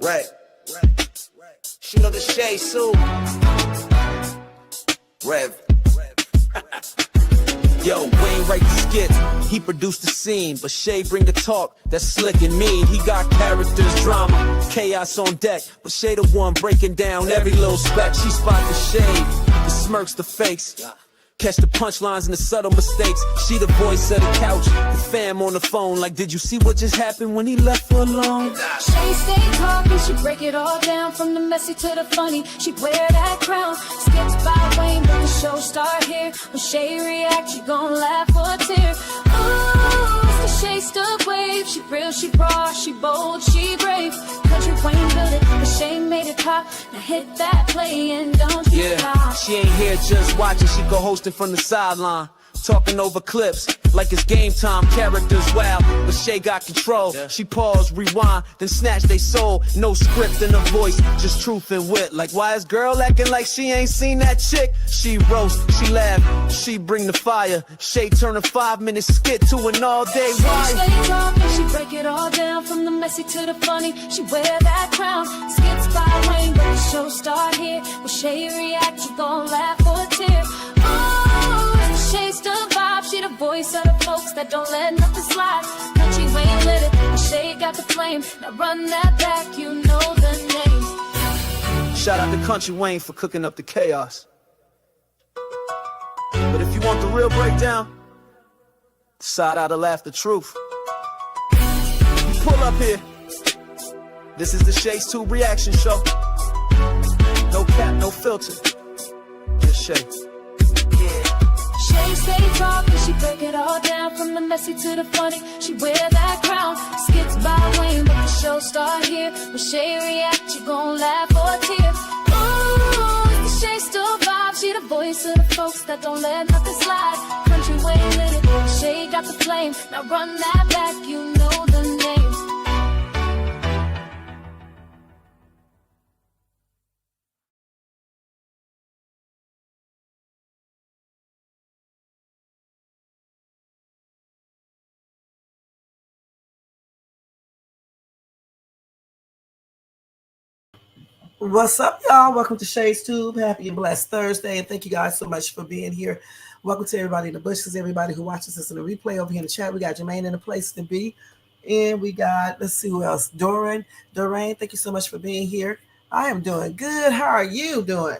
Right. Shoot up the Shay Sue. Rev. Yo, Wayne write the skits, he produced the scene, but Shay bring the talk that's slick and mean. He got characters, drama, chaos on deck, but Shay the one breaking down every little speck. She spot the shade, the smirks, the fakes, catch the punchlines and the subtle mistakes. She the voice of the couch, the fam on the phone. Like, did you see what just happened when he left for alone? Shay stay talking, she break it all down, from the messy to the funny. She wear that crown, skits by Wayne, but the show start here. When Shay react, you gon' laugh or tear. Ooh, it's the Shay stuck wave. She real, she raw, she bold, she brave. Country Wayne built it, but Shay made it pop. Now hit that play and don't you stop. She ain't here just watching, she co-hosting from the sideline, talking over clips like it's game time. Characters wild, but Shay got control. She pause, rewind, then snatch they soul. No script in her voice, just truth and wit. Like, why is girl acting like she ain't seen that chick? She roast, she laugh, she bring the fire. Shay turn a 5-minute skit to an all-day ride. She stay talking, she break it all down, from the messy to the funny. She wear that crown, skits by Wayne, but the show start here. When Shay react, you gon' laugh or tear. Shay's the vibe, she the voice of the folks that don't let nothing slide. Country Wayne lit it, Shay got the flame. Now run that back, you know the name. Shout out to Country Wayne for cooking up the chaos. But if you want the real breakdown, side out to laugh the truth. You pull up here. This is the Shay's 2 reaction show. No cap, no filter. Just Shay. Shay stay talking, she break it all down, from the messy to the funny. She wear that crown, skits by Wayne, but the show start here. When Shay react, you gon' laugh or tear. Ooh, it's the Shay still vibe, she the voice of the folks that don't let nothing slide. Country Wayne lit it, Shay got the flame. Now run that back, you know the name. What's up, y'all? Welcome to Shay's Tube. Happy and blessed Thursday, and thank you guys so much for being here. Welcome to everybody in the bushes, everybody who watches us in the replay over here in the chat. We got Jermaine in the place to be, and we got, let's see who else, Doreen, thank you so much for being here. I am doing good. How are you doing?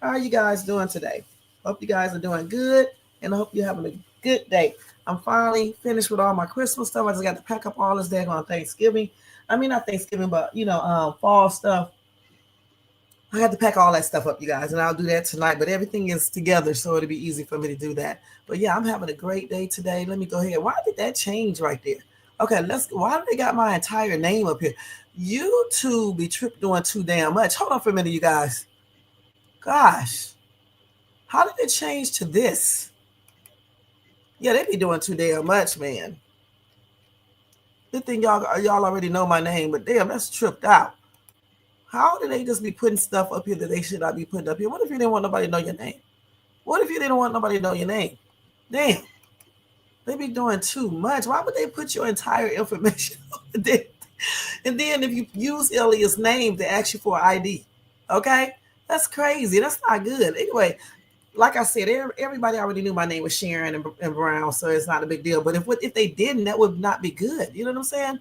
How are you guys doing today? Hope you guys are doing good, and I hope you're having a good day. I'm finally finished with all my Christmas stuff. I just got to pack up all this day on Thanksgiving. I mean, not Thanksgiving, but, fall stuff. I had to pack all that stuff up, you guys, and I'll do that tonight. But everything is together, so it'll be easy for me to do that. But yeah, I'm having a great day today. Let me go ahead. Why did that change right there? Okay, why did they got my entire name up here? YouTube be doing too damn much. Hold on for a minute, you guys. Gosh, how did it change to this? Yeah, they be doing too damn much, man. Good thing y'all already know my name, but damn, that's tripped out. How do they just be putting stuff up here that they should not be putting up here? What if you didn't want nobody to know your name? What if you didn't want nobody to know your name? Damn. They be doing too much. Why would they put your entire information on there? And then if you use alias name to ask you for an ID, okay? That's crazy. That's not good. Anyway, like I said, everybody already knew my name was Sharon and Brown, so it's not a big deal. But if they didn't, that would not be good. You know what I'm saying?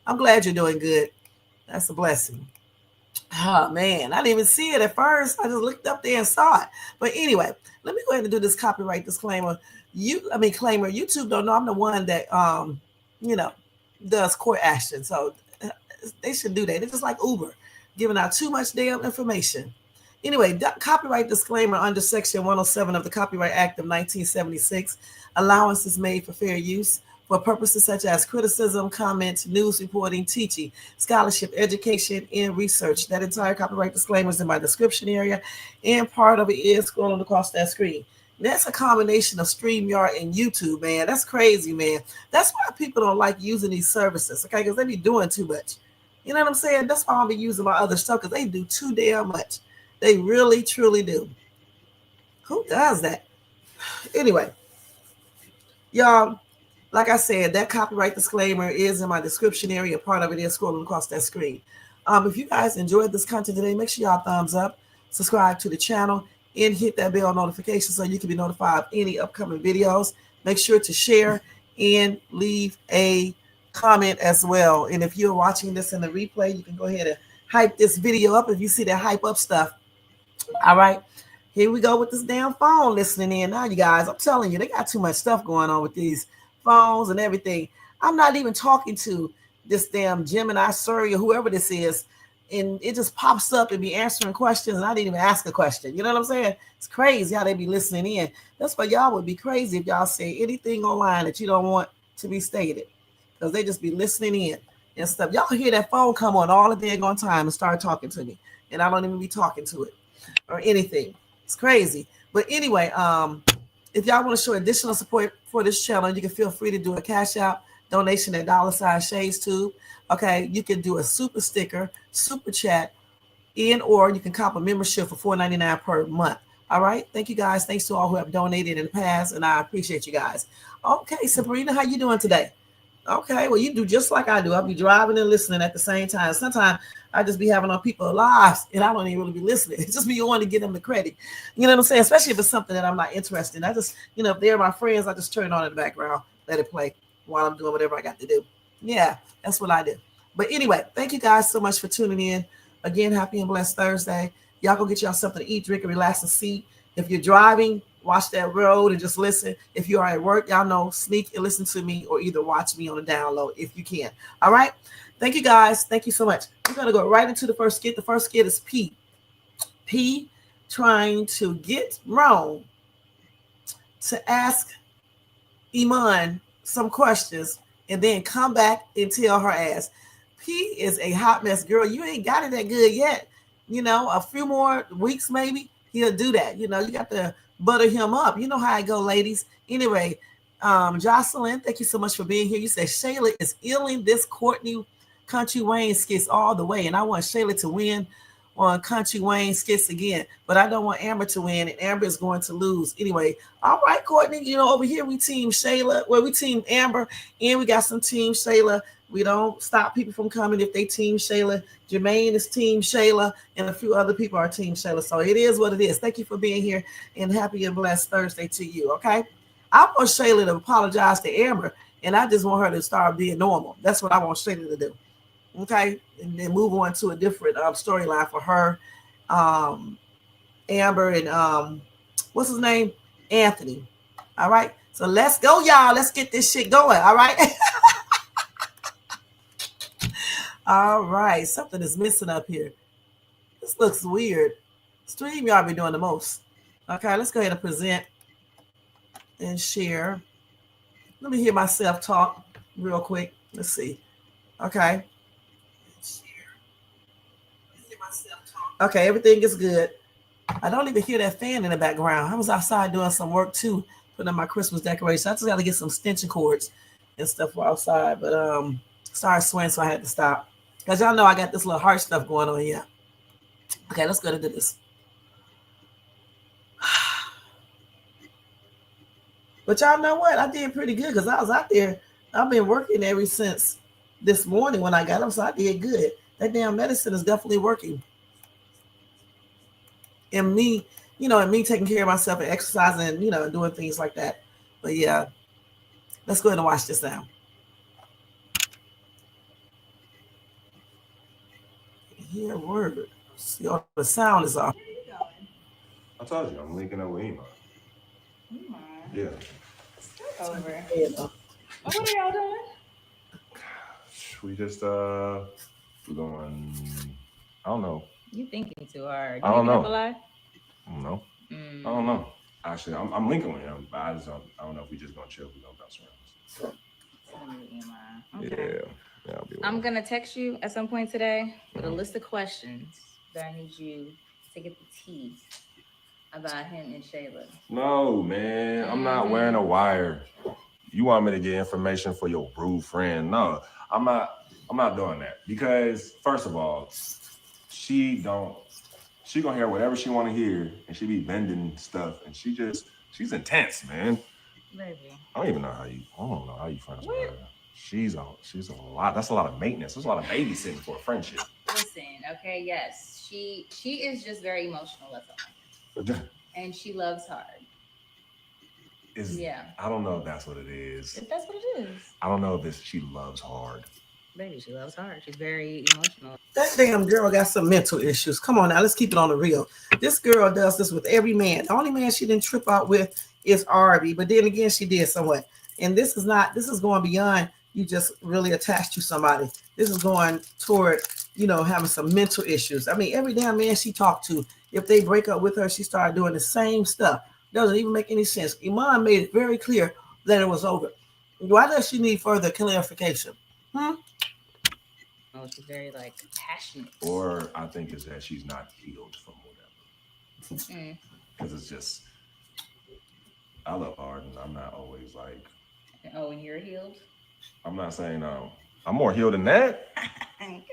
I'm glad you're doing good. That's a blessing. Oh man, I didn't even see it at first. I just looked up there and saw it. But anyway, let me go ahead and do this copyright disclaimer. Claimer. YouTube don't know I'm the one that does court action. So they should do that. It's just like Uber, giving out too much damn information. Anyway, copyright disclaimer under Section 107 of the Copyright Act of 1976. Allowance is made for fair use for purposes such as criticism, comment, news reporting, teaching, scholarship, education, and research. That entire copyright disclaimer is in my description area, and part of it is scrolling across that screen. That's a combination of StreamYard and YouTube, man. That's crazy, man. That's why people don't like using these services, okay? Because they be doing too much. You know what I'm saying? That's why I'll be using my other stuff, because they do too damn much. They really, truly do. Who does that? Anyway, y'all, like I said, that copyright disclaimer is in my description area. Part of it is scrolling across that screen. If you guys enjoyed this content today, make sure y'all thumbs up, subscribe to the channel, and hit that bell notification so you can be notified of any upcoming videos. Make sure to share and leave a comment as well. And if you're watching this in the replay, you can go ahead and hype this video up if you see that hype up stuff. All right, here we go with this damn phone listening in now, you guys. I'm telling you, they got too much stuff going on with these phones and everything. I'm not even talking to this damn Gemini, Siri, or whoever this is, and it just pops up and be answering questions, and I didn't even ask a question. You know what I'm saying? It's crazy how they be listening in. That's why y'all would be crazy if y'all say anything online that you don't want to be stated, because they just be listening in and stuff. Y'all hear that phone come on all the daggone time and start talking to me, and I don't even be talking to it or anything. It's crazy. But anyway, if y'all want to show additional support for this channel, you can feel free to do a cash out donation at $ShadesTube. Okay, you can do a super sticker, super chat, or you can cop a membership for $4.99 per month. All right, thank you guys. Thanks to all who have donated in the past, and I appreciate you guys. Okay, Sabrina, how you doing today? Okay, well, you do just like I do. I'll be driving and listening at the same time. Sometimes I just be having on people lives, and I don't even really be listening. It's just me wanting to give them the credit. You know what I'm saying? Especially if it's something that I'm not interested in. I just, if they're my friends, I just turn it on in the background, let it play while I'm doing whatever I got to do. Yeah, that's what I do. But anyway, thank you guys so much for tuning in. Again, happy and blessed Thursday. Y'all go get y'all something to eat, drink, and relax and see. If you're driving, watch that road and just listen. If you are at work, y'all know, sneak and listen to me, or either watch me on the download if you can. All right. Thank you guys. Thank you so much. We're going to go right into the first skit. The first skit is P. P trying to get Rone to ask Iman some questions and then come back and tell her ass. P is a hot mess, girl. You ain't got it that good yet. A few more weeks maybe he'll do that. You got to butter him up. You know how I go, ladies. Anyway, Jocelyn, thank you so much for being here. You said Shayla is illing this Country Wayne skits all the way, and I want Shayla to win on Country Wayne skits again, but I don't want Amber to win, and Amber is going to lose anyway. All right, Courtney, over here we team Shayla. Well, we team Amber, and we got some team Shayla. We don't stop people from coming if they team Shayla. Jermaine is team Shayla, and a few other people are team Shayla. So it is what it is. Thank you for being here, and happy and blessed Thursday to you, okay? I want Shayla to apologize to Amber, and I just want her to start being normal. That's what I want Shayla to do, okay? And then move on to a different storyline for her, Amber, and what's his name? Anthony. All right? So let's go, y'all. Let's get this shit going, all right? All right, something is missing up here. This looks weird. Stream, y'all be doing the most. Okay, let's go ahead and present and share. Let me hear myself talk real quick. Let's see. Okay. Okay, everything is good. I don't even hear that fan in the background. I was outside doing some work too, putting up my Christmas decorations. I just got to get some extension cords and stuff for outside, but started sweating, so I had to stop. Because y'all know I got this little heart stuff going on here. Okay, let's go to do this. But y'all know what? I did pretty good because I was out there. I've been working ever since this morning when I got up, so I did good. That damn medicine is definitely working. And me, and me taking care of myself and exercising, and doing things like that. But yeah, let's go ahead and watch this now. Hear a word. See, the sound is off. Where are you going? I told you, I'm linking up with Iman. Iman? Yeah. Start over. What are y'all doing? We just, we're going, I don't know. You thinking too hard. I don't know. I don't know. I don't know. Actually, I'm linking with him, but I don't know if we just gonna chill. We're gonna bounce around. Okay. Yeah. I'm gonna text you at some point today with a list of questions that I need you to get the tea about him and Shayla. No, man, I'm not wearing a wire. You want me to get information for your rude friend? No, I'm not doing that because first of all, she gonna hear whatever she want to hear, and she be bending stuff, and she's intense, man. Baby. I don't know how you friends with her. She's a lot. That's a lot of maintenance. That's a lot of babysitting for a friendship. Listen, Okay, yes. She is just very emotional, that's all. And she loves hard. I don't know if that's what it is. If that's what it is. I don't know if it's she loves hard. Baby, she loves hard. She's very emotional. That damn girl got some mental issues. Come on now, let's keep it on the real. This girl does this with every man. The only man she didn't trip out with is Arby, but then again, she did somewhat. And this is going beyond you just really attached to somebody. This is going toward, having some mental issues. I mean, every damn man she talked to, if they break up with her, she started doing the same stuff. Doesn't even make any sense. Iman made it very clear that it was over. Why does she need further clarification? Oh, she's very passionate. Or I think it's that she's not healed from whatever. Because it's just, I love hard, and I'm not always like. Oh, and you're healed? I'm not saying I'm more healed than that. Okay.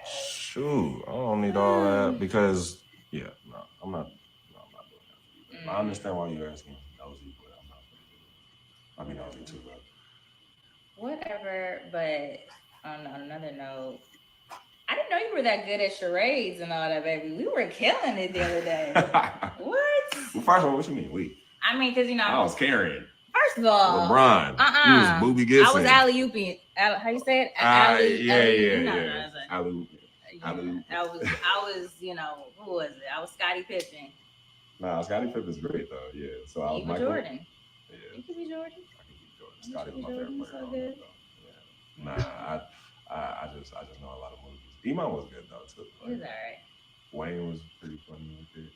Shoot, I don't need all that because I'm not doing that. I understand why you're asking nosy, but I'm not. I mean, nosy too, but. Whatever, but on another note, I didn't know you were that good at charades and all that, baby. We were killing it the other day. What? Well, first of all, what you mean, we? I mean, because, I was carrying. First of all. LeBron. You was Booby Gibson. I was alley-ooping. How you say it? Yeah. Alley-oop. I was, who was it? I was Scottie Pippen. Nah, Scottie Pippen's great, though, yeah. So I was Michael. Jordan. Yeah. You could be Jordan. I can be Jordan. Scottie was my favorite player. So good. Yeah. Nah, I just know a lot of movies. Iman was good, though, too. He was all right. Wayne was pretty funny with it.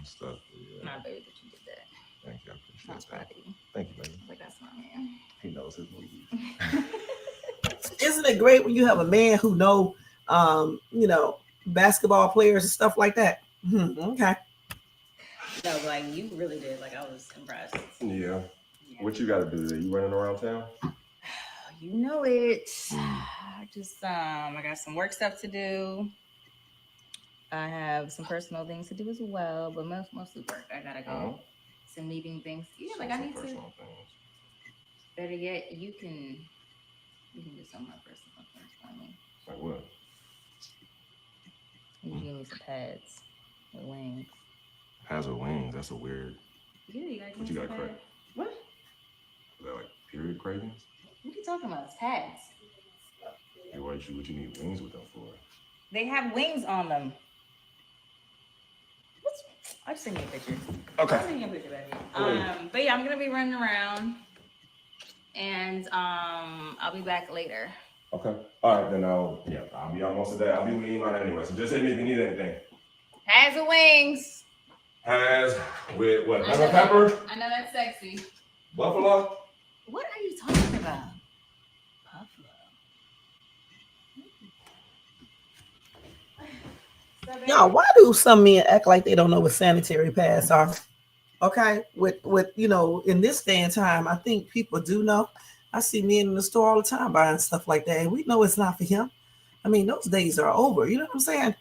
Stuff. Yeah. Not very that you did that. Thank you. I appreciate that. You. Thank you, baby. That's my man. He knows his movies. Isn't it great when you have a man who know, basketball players and stuff like that? Okay. No, you really did. I was impressed. Yeah. What you got to do today? You running around town? You know it. I just I got some work stuff to do. I have some personal things to do as well, but mostly work. I gotta go. Some meeting things. Yeah, I need to. Things. Better yet, you can do some of my personal things for me. Like what? You give me some pads with wings. Pads with wings? That's a weird. Yeah, you gotta give what me you some got pads. What? Is that period cravings? What are you talking about? It's pads. Hey, what you need wings with them for? They have wings on them. I'll just send you a picture. Okay. I'll send you a picture, baby. But yeah, I'm gonna be running around, and I'll be back later. Okay. All right, then I'll be almost today. I'll be with Iman anyway. So just hit me if you need anything. Has the wings. Has with what? Lemon pepper? I know that's sexy. Buffalo? What are you talking about? Buffalo. Y'all, why do some men act like they don't know what sanitary pads are? Okay, with in this day and time, I think people do know. I see men in the store all the time buying stuff like that, and we know it's not for him. I mean, those days are over. You know what I'm saying?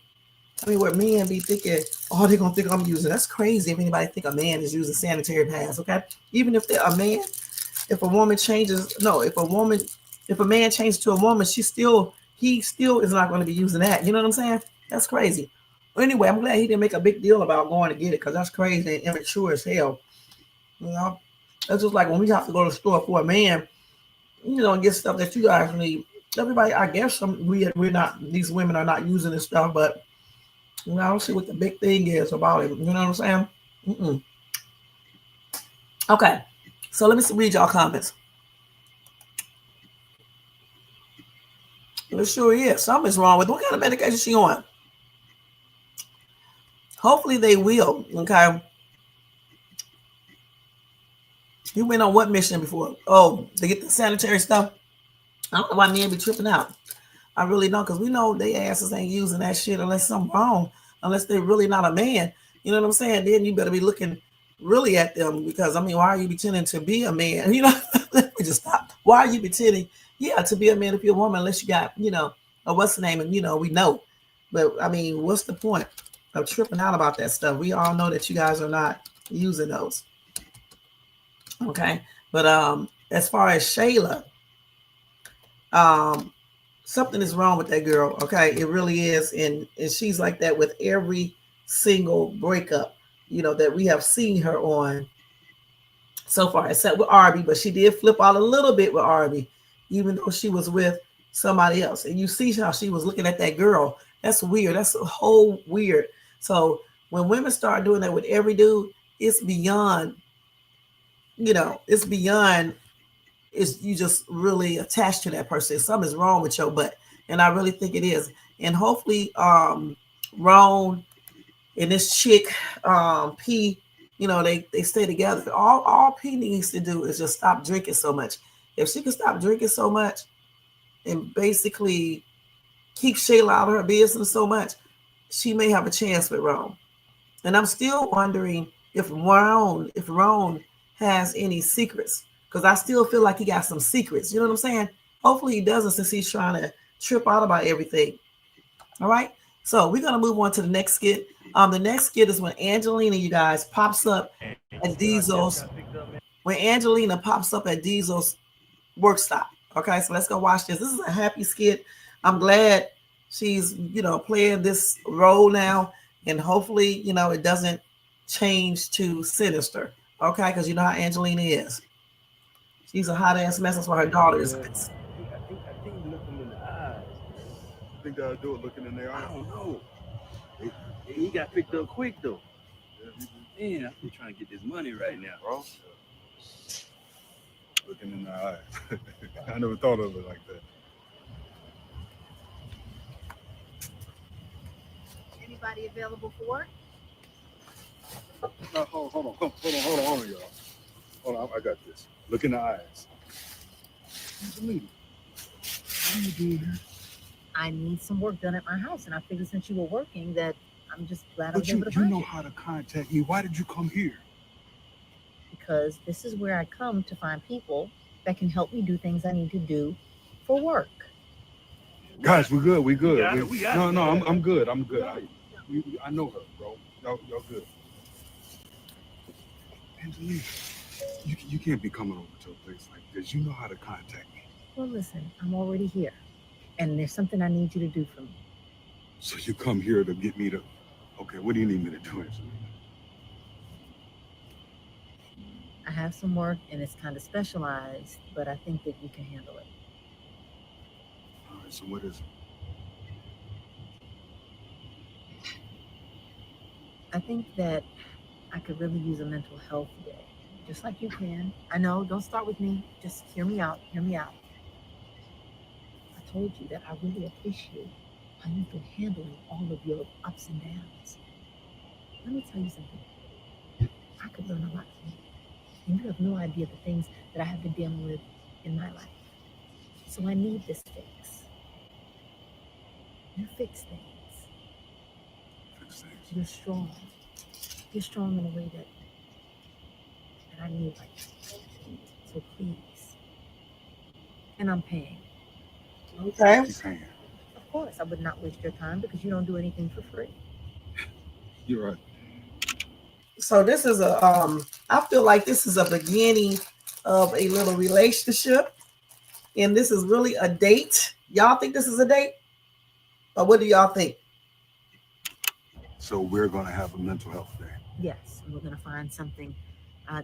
I mean, where men be thinking, oh, they're gonna think I'm using. That's crazy. If anybody think a man is using sanitary pads, okay? Even if they're a man, if a man changes to a woman, he still is not going to be using that. You know what I'm saying? That's crazy. But anyway, I'm glad he didn't make a big deal about going to get it because that's crazy and immature as hell. That's just like when we have to go to the store for a man, and get stuff that you guys need. Everybody, I guess we're not. These women are not using this stuff, but I don't see what the big thing is about it. You know what I'm saying? Okay, so let me read y'all comments. It sure is. Something's wrong with what kind of medication she on? Hopefully they will. Okay. You went on what mission before? Oh, to get the sanitary stuff? I don't know why men be tripping out. I really don't, because we know they asses ain't using that shit unless something wrong, unless they're really not a man. You know what I'm saying? Then you better be looking really at them because, why are you pretending to be a man? Let me just stop. Why are you pretending, to be a man if you're a woman unless you got, or what's the name? And, we know. But, what's the point of tripping out about that stuff? We all know that you guys are not using those. Okay. But as far as Shayla, something is wrong with that girl. Okay, it really is, and she's like that with every single breakup, that we have seen her on so far, except with Arby. But she did flip out a little bit with Arby, even though she was with somebody else. And you see how she was looking at that girl. That's weird. That's a whole weird. So when women start doing that with every dude, it's beyond. It's beyond. It's you just really attached to that person. Something's wrong with your butt, and I really think it is. And hopefully, Rone and this chick, P, they stay together. All P needs to do is just stop drinking so much. If she can stop drinking so much and basically keep Shayla out of her business so much, she may have a chance with Rone. And I'm still wondering if Rone has any secrets, because I still feel like he got some secrets. You know what I'm saying? Hopefully he doesn't, since he's trying to trip out about everything. All right. So we're gonna move on to the next skit. The next skit is when Angelina, you guys, pops up at Diesel's. When Angelina pops up at Diesel's work stop. Okay, so let's go watch this. This is a happy skit. I'm glad she's, playing this role now, and hopefully, it doesn't change to sinister. Okay, because you know how Angelina is. She's a hot ass mess. That's why her daughter is. I think look them in the eyes. I think that'll do it looking in their I eyes. don't know. He got picked up quick though. Man, I'm trying to get this money right now, bro. Looking in their eyes. I never thought of it like that. Anybody available for work? No, hold on, y'all. Hold on, I got this. Look in the eyes. Angelina, what are you doing here? I need some work done at my house, and I figured since you were working that I'm just glad I was But able to you find know you. how to contact me. Why did you come here? Because this is where I come to find people that can help me do things I need to do for work. Guys, we good. We got it. I'm good. I know her, bro. Y'all good. Angelina, you can't be coming over to a place like this. You know how to contact me. Well, listen, I'm already here, and there's something I need you to do for me. So you come here to get me to... Okay, what do you need me to do, Angelina? I have some work, and it's kind of specialized, but I think that you can handle it. All right, so what is it? I think that I could really use a mental health day, just like you can. I know, don't start with me. Just hear me out. I told you that I really appreciate how you've been handling all of your ups and downs. Let me tell you something. I could learn a lot from you. And you have no idea the things that I have been dealing with in my life. So I need this fix. You fix things. Fix things. You're strong. You're strong in a way that I need right now. So please. And I'm paying. Okay. Keep paying. Of course, I would not waste your time because you don't do anything for free. You're right. So this is I feel like this is a beginning of a little relationship, and this is really a date. Y'all think this is a date? Or what do y'all think? So we're going to have a mental health day. Yes, and we're going to find something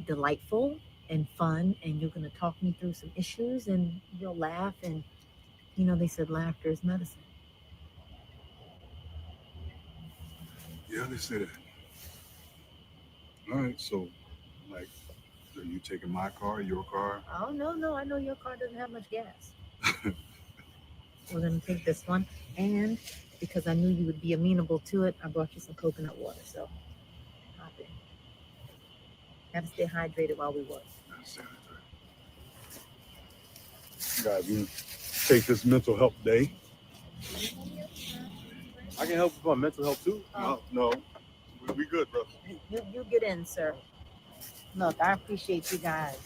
delightful and fun, and you're going to talk me through some issues, and you'll laugh, and they said laughter is medicine. Yeah, they say that. All right, so, like, are you taking my car, your car? Oh, no, I know your car doesn't have much gas. We're going to take this one, and because I knew you would be amenable to it, I brought you some coconut water, so hop in. Got to stay hydrated while we work. That's right. Guys, we take this mental health day. I can help with my mental health too. No. We good, bro. You get in, sir. Look, I appreciate you guys.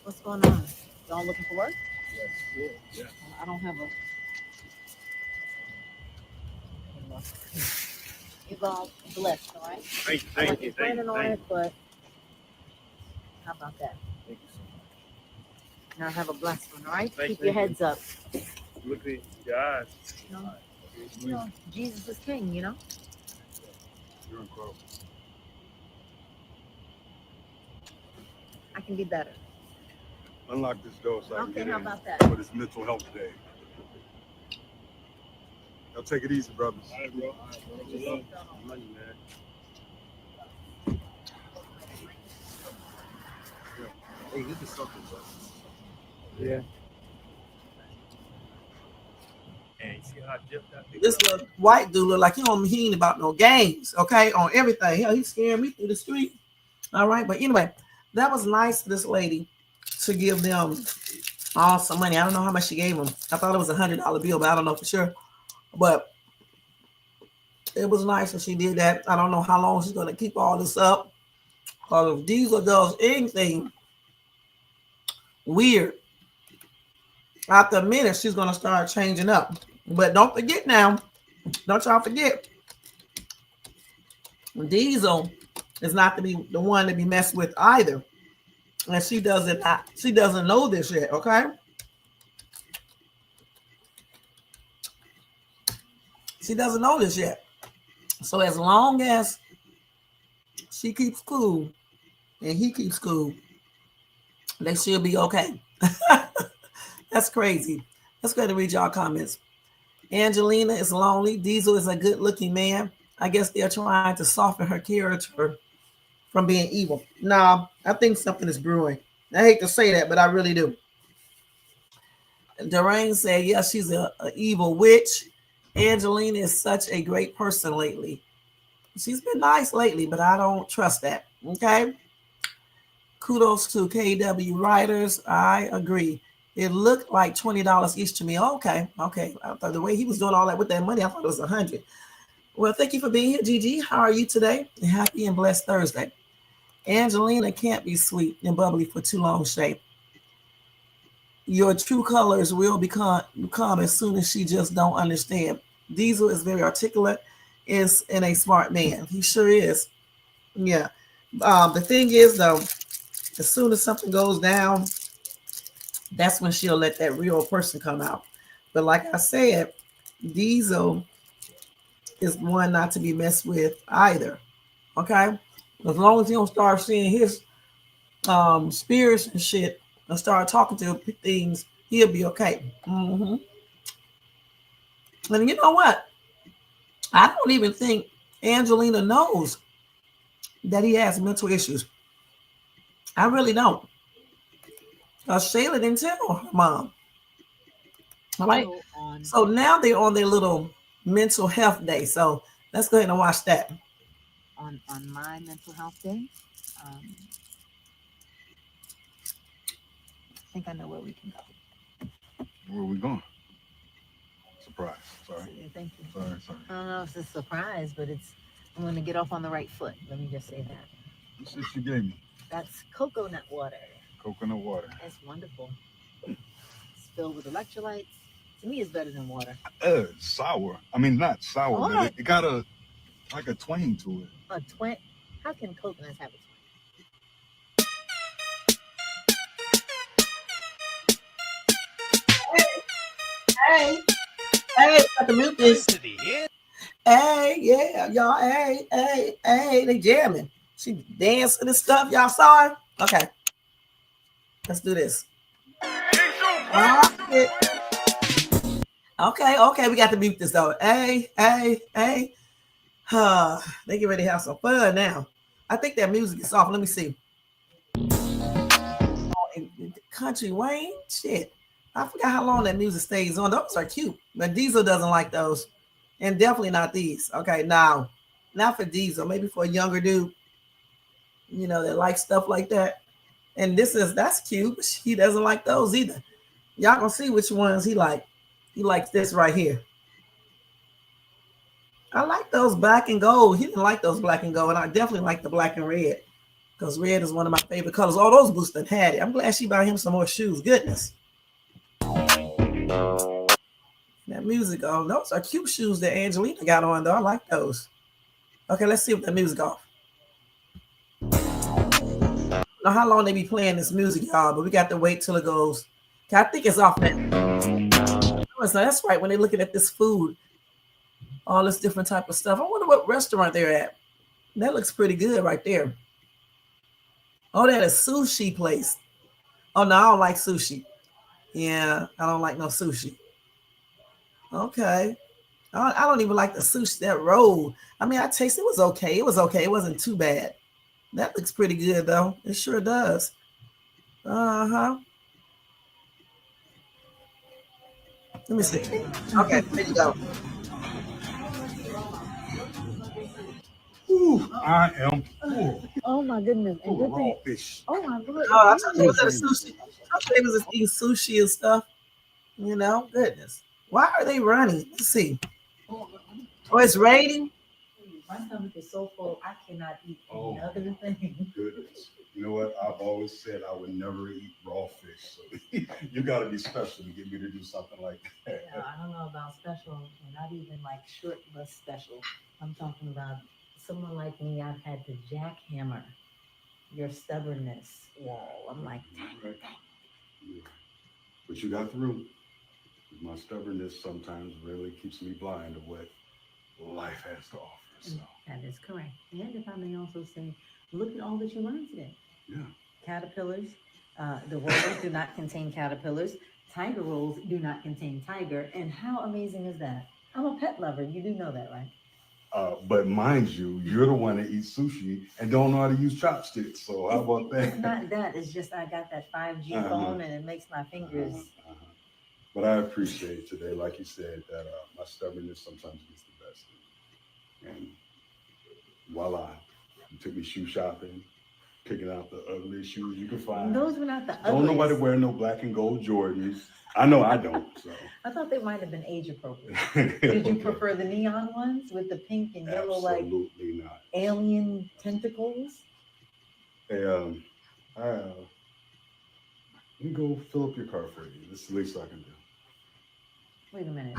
What's going on? Y'all looking for work? Yeah. I don't have a... You're all blessed, all right? Thank you. But how about that? Thank you so much. Now have a blessed one, all right? Thank Keep you. your heads up. Look at your eyes. Jesus is king, you know? You're incredible. I can be better. Unlock this door so I can Okay, get how in about that? for this mental health day. Y'all take it easy, brothers. All right, bro. Good luck. Money, man. Hey, this is something, bro. Yeah. And you see how Jeff got This little white dude look like he ain't about no games, okay, on everything. Hell, he's scaring me through the street. All right, but anyway, that was nice for this lady to give them all some money. I don't know how much she gave them. I thought it was $100 bill, but I don't know for sure. But it was nice that she did that. I don't know how long she's gonna keep all this up. Because if Diesel does anything weird, after a minute, she's gonna start changing up. But don't forget now, don't y'all forget, Diesel is not to be the one to be messed with either. And she doesn't know this yet, okay? She doesn't know this yet. So as long as she keeps cool and he keeps cool, they should be okay. That's crazy. Let's go ahead and read y'all comments. Angelina is lonely. Diesel is a good-looking man. I guess they're trying to soften her character from being evil. Nah, I think something is brewing. I hate to say that, but I really do. Doreen said, yes, she's an evil witch. Angelina is such a great person lately. She's been nice lately, but I don't trust that. Okay. Kudos to KW writers. I agree. It looked like $20 each to me. Okay. I thought the way he was doing all that with that money, I thought it was $100. Well, thank you for being here, Gigi. How are you today? Happy and blessed Thursday. Angelina can't be sweet and bubbly for too long, Shay. Your true colors will become as soon as she just don't understand. Diesel is very articulate and a smart man. He sure is. Yeah. The thing is, though, as soon as something goes down, that's when she'll let that real person come out. But like I said, Diesel is one not to be messed with either. Okay? As long as he don't start seeing his spirits and shit and start talking to things, he'll be okay. Mm-hmm. And you know what? I don't even think Angelina knows that he has mental issues. I really don't. Shayla didn't tell her mom. All right. So now they're on their little mental health day. So let's go ahead and watch that. On my mental health day, I think I know where we can go. Where are we going? Surprise. Sorry. Thank you. Sorry. I don't know if it's a surprise, but I'm going to get off on the right foot. Let me just say that. What's this you gave me? That's coconut water. Coconut water. That's wonderful. It's filled with electrolytes. To me, it's better than water. Sour. I mean, not sour, but it got a twang to it. A twang? How can coconuts have a twang? Hey, got to mute this. Hey, yeah, y'all. Hey, they jamming. She dancing and stuff. Y'all saw her? Okay. Let's do this. Okay, we got to mute this though. Hey. They get ready to have some fun now. I think that music is off. Let me see. Country Wayne? Shit. I forgot how long that music stays on. Those are cute, but Diesel doesn't like those. And definitely not these. Okay, now, not for Diesel. Maybe for a younger dude, that likes stuff like that. And that's cute, but he doesn't like those either. Y'all gonna see which ones he like. He likes this right here. I like those black and gold. He didn't like those black and gold, and I definitely like the black and red because red is one of my favorite colors. All those boots done had it. I'm glad she bought him some more shoes. Goodness. That music on. Those are cute shoes that Angelina got on, though. I like those. Okay, let's see if that music off. I don't know how long they be playing this music, y'all, but we got to wait till it goes. Okay, I think it's off now. So that's right. When they're looking at this food, all this different type of stuff. I wonder what restaurant they're at. That looks pretty good right there. Oh, that is sushi place. Oh no, I don't like sushi. Yeah, I don't like no sushi. Okay. I don't even like the sushi, that roll. I mean, I tasted it was okay. It was okay. It wasn't too bad. That looks pretty good though. It sure does. Uh-huh. Let me see. Okay, there you go. Ooh, I am full. Oh my goodness. And Full of good raw thing. fish. Oh my God. Oh, I thought they was at a sushi. I thought they was just eating sushi and stuff. You know, goodness. Why are they running? Let's see. Oh, it's raining. My stomach is so full, I cannot eat another thing. Goodness. You know what? I've always said I would never eat raw fish. So you got to be special to get me to do something like that. Yeah, I don't know about special, and not even like short bus special. I'm talking about someone like me. I've had to jackhammer your stubbornness wall. I'm like, Right. Yeah. But you got through. My stubbornness sometimes really keeps me blind to what life has to offer. So. that is correct. And if I may also say, look at all that you learned today. Yeah. Caterpillars, the rolls do not contain caterpillars. Tiger rolls do not contain tiger. And how amazing is that? I'm a pet lover. You do know that, right? But mind you, you're the one that eats sushi and don't know how to use chopsticks. So how about that? It's not that. It's just I got that 5G phone and it makes my fingers. But I appreciate today, like you said, that my stubbornness sometimes gets the best of me. And voila, you took me shoe shopping, picking out the ugliest shoes you could find. Those were not the ugliest. Don't nobody wear no black and gold Jordans. I know I don't. So I thought they might have been age appropriate. Did you prefer the neon ones with the pink and yellow, absolutely like not. alien tentacles? Hey, let me go fill up your car for you. This is the least I can do. Wait a minute.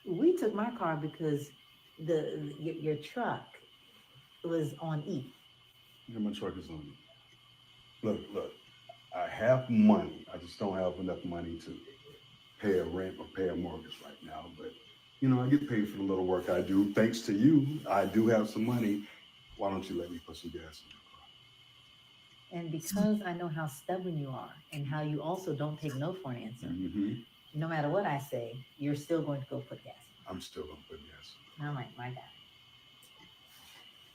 We took my car because your truck was on E. Yeah, my truck is on E. Look. I have money. I just don't have enough money to pay a rent or pay a mortgage right now. But, you know, I get paid for the little work I do. Thanks to you, I do have some money. Why don't you let me put some gas in your car? And because I know how stubborn you are and how you also don't take no for an answer, no matter what I say, you're still going to go put gas in. I'm still going to put gas in. I'm like, my God.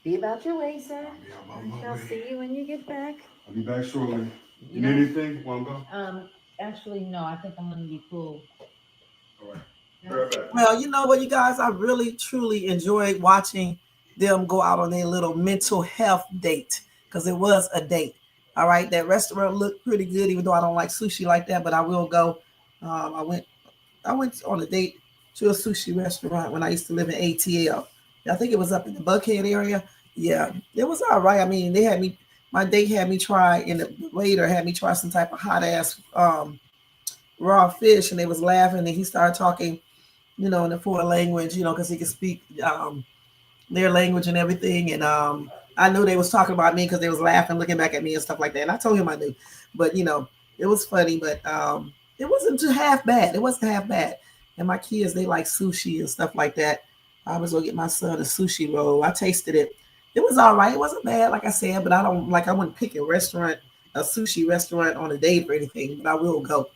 Be about your way, sir. I shall see you when you get back. I'll be back shortly. You know, need anything? Want to go? Actually, no. I think I'm going to be cool. All right. Be right back. Well, you know what, you guys, I really, truly enjoyed watching them go out on their little mental health date because it was a date. All right. That restaurant looked pretty good, even though I don't like sushi like that, but I will go. I went on a date to a sushi restaurant when I used to live in ATL. I think it was up in the Buckhead area. Yeah, it was all right. I mean, my date had me try, and the waiter had me try some type of hot ass raw fish, and they was laughing, and he started talking, you know, in the foreign language, you know, because he could speak their language and everything. And I knew they was talking about me because they was laughing, looking back at me and stuff like that. And I told him I knew, but you know, it was funny, but it wasn't too half bad. It wasn't half bad. And my kids, they like sushi and stuff like that. I was gonna get my son a sushi roll. I tasted it. It was all right. It wasn't bad, like I said, but I wouldn't pick a sushi restaurant on a date or anything, but I will go.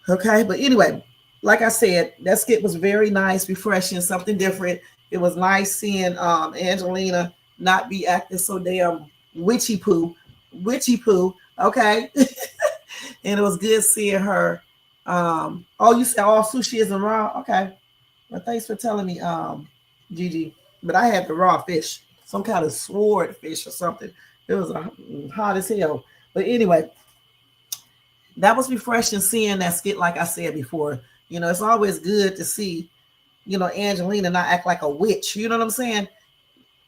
Okay, but anyway, like I said, that skit was very nice, refreshing, something different. It was nice seeing Angelina not be acting so damn witchy poo. Okay. And it was good seeing her. You said all sushi isn't raw. Okay. Well, thanks for telling me, Gigi. But I had the raw fish, some kind of sword fish or something. It was hot as hell. But anyway, that was refreshing seeing that skit, like I said before. You know, it's always good to see, you know, Angelina not act like a witch. You know what I'm saying?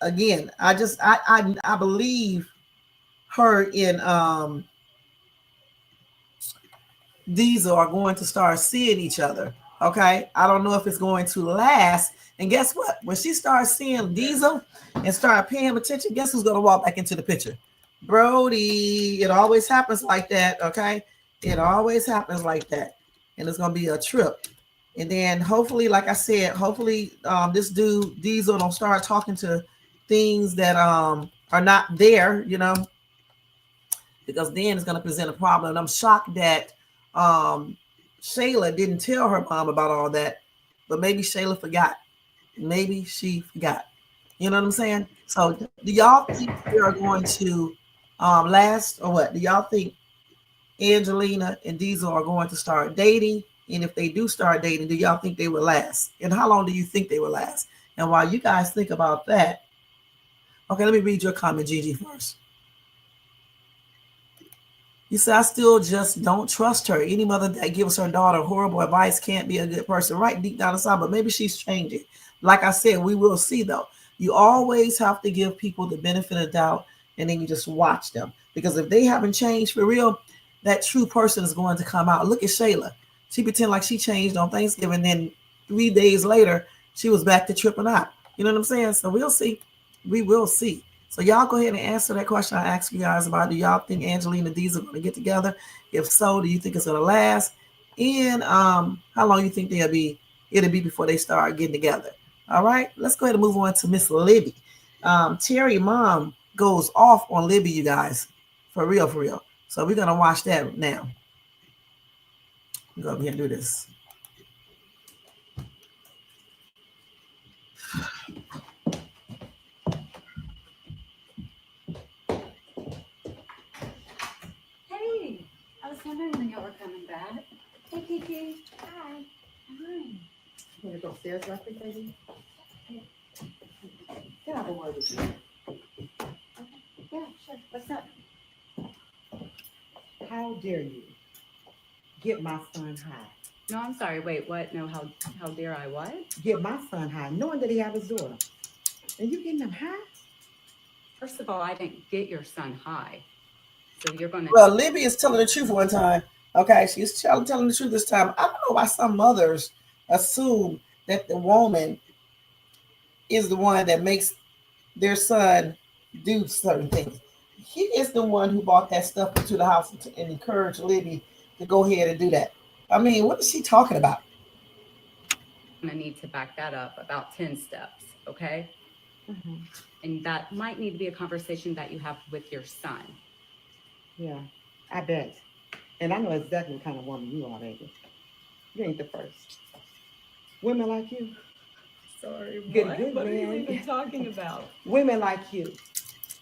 Again, I believe her in Diesel are going to start seeing each other. Okay, I don't know if it's going to last. And guess what? When she starts seeing Diesel and start paying him attention, guess who's going to walk back into the picture? Brody. It always happens like that. Okay, it always happens like that, and it's going to be a trip. And then hopefully, like I said, hopefully this dude Diesel don't start talking to things that are not there, you know, because then it's going to present a problem. And I'm shocked that Shayla didn't tell her mom about all that, but maybe Shayla forgot. Maybe she forgot. You know what I'm saying? So do y'all think they are going to last or what? Do y'all think Angelina and Diesel are going to start dating? And if they do start dating, do y'all think they will last? And how long do you think they will last? And while you guys think about that, okay, let me read your comment, Gigi, first. You say, I still just don't trust her. Any mother that gives her daughter horrible advice can't be a good person, right? Deep down inside, but maybe she's changing. Like I said, we will see, though. You always have to give people the benefit of doubt, and then you just watch them. Because if they haven't changed for real, that true person is going to come out. Look at Shayla. She pretended like she changed on Thanksgiving, then 3 days later, she was back to tripping out. You know what I'm saying? So we'll see. We will see. So y'all go ahead and answer that question I asked you guys about. Do y'all think Angelina and Diesel are going to get together? If so, do you think it's going to last? And how long you think it'll be before they start getting together? All right, let's go ahead and move on to Miss Libby. Terry mom goes off on Libby, you guys. For real, for real. So we're going to watch that now. Go over here and do this. Hey, I was wondering when y'all were coming back. Hey, Kiki. Hi. Hi. You want to go upstairs real quick, baby? Can I have a word with you? Okay. Yeah, sure. What's up? How dare you get my son high? No, I'm sorry. Wait, what? No, how dare I what? Get my son high, knowing that he have his daughter. And you getting him high? First of all, I didn't get your son high. So you're going to... Well, Libby is telling the truth one time. Okay, she's telling the truth this time. I don't know why some mothers assume that the woman is the one that makes their son do certain things. He is the one who brought that stuff into the house and encouraged Libby to go ahead and do that. I mean, what is she talking about? I'm going to need to back that up about 10 steps, okay? Mm-hmm. And that might need to be a conversation that you have with your son. Yeah, I bet. And I know exactly what kind of woman you are, baby. You ain't the first. Women like you. Sorry, Get what? good What man. are you even talking about? Women like you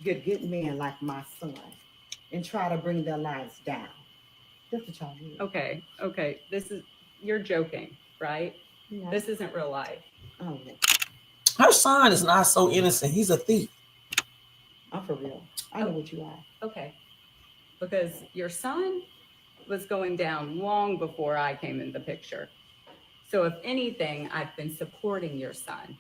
get good men like my son and try to bring their lives down. That's what y'all do. Okay. You're joking, right? Yeah. This isn't real life. Oh, yeah. Her son is not so innocent. He's a thief. I'm for real. I know what you are. Okay. Because your son was going down long before I came in the picture. So if anything, I've been supporting your son.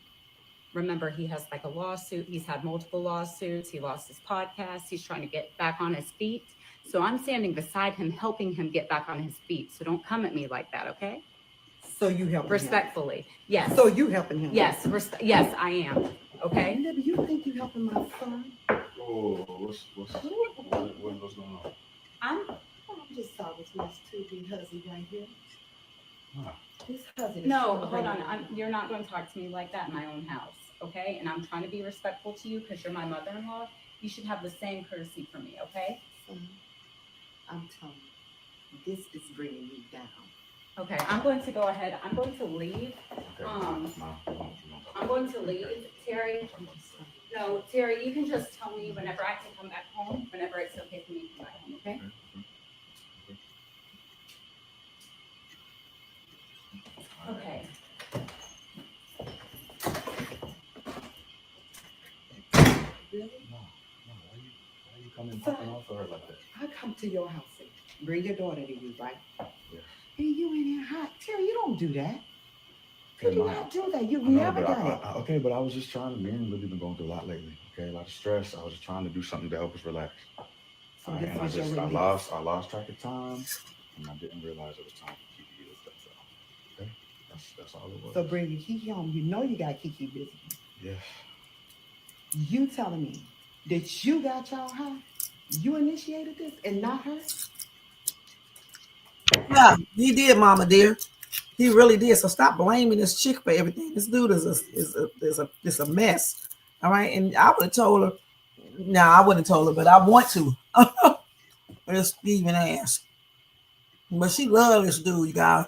Remember, he has like a lawsuit. He's had multiple lawsuits. He lost his podcast. He's trying to get back on his feet. So I'm standing beside him, helping him get back on his feet. So don't come at me like that, okay? So you helping Respectfully, him. yes. So you helping him. Yes, yes, I am. Okay. Libby, you think you helping my son? Oh, what's going on? I'm just saw this nice two-big Hussle right here. Huh. This Hussle. no, hold on. You're not going to talk to me like that in my own house, okay? And I'm trying to be respectful to you because you're my mother-in-law. You should have the same courtesy for me, okay? I'm telling you, this is bringing me down. Okay, I'm going to go ahead. I'm going to leave. Okay. I'm going to leave, Terry. No, Terry, you can just tell me whenever I can come back home, whenever it's okay for me to come back home, okay? Okay. Really? No. Why are you coming popping off for her like that? I come to your house and bring your daughter to you, right? Yeah. And you in here hot. Terry, you don't do that. You Okay, do Ma. not do that. You've I know, never but done it. Okay, but I was just trying to, me and Libby been going through a lot lately. Okay, a lot of stress. I was just trying to do something to help us relax. So And I lost track of time, and I didn't realize it was time for Kiki to step out. Okay, that's all it was. So bring your Kiki home. You know you got Kiki busy. Yes. You telling me that you got y'all high? You initiated this and not her? Yeah, he did, Mama dear. He really did. So stop blaming this chick for everything. This dude is a mess. All right. And I would have told her. No, I wouldn't have told her, but I want to. This Steven ass. But she loves this dude, you guys.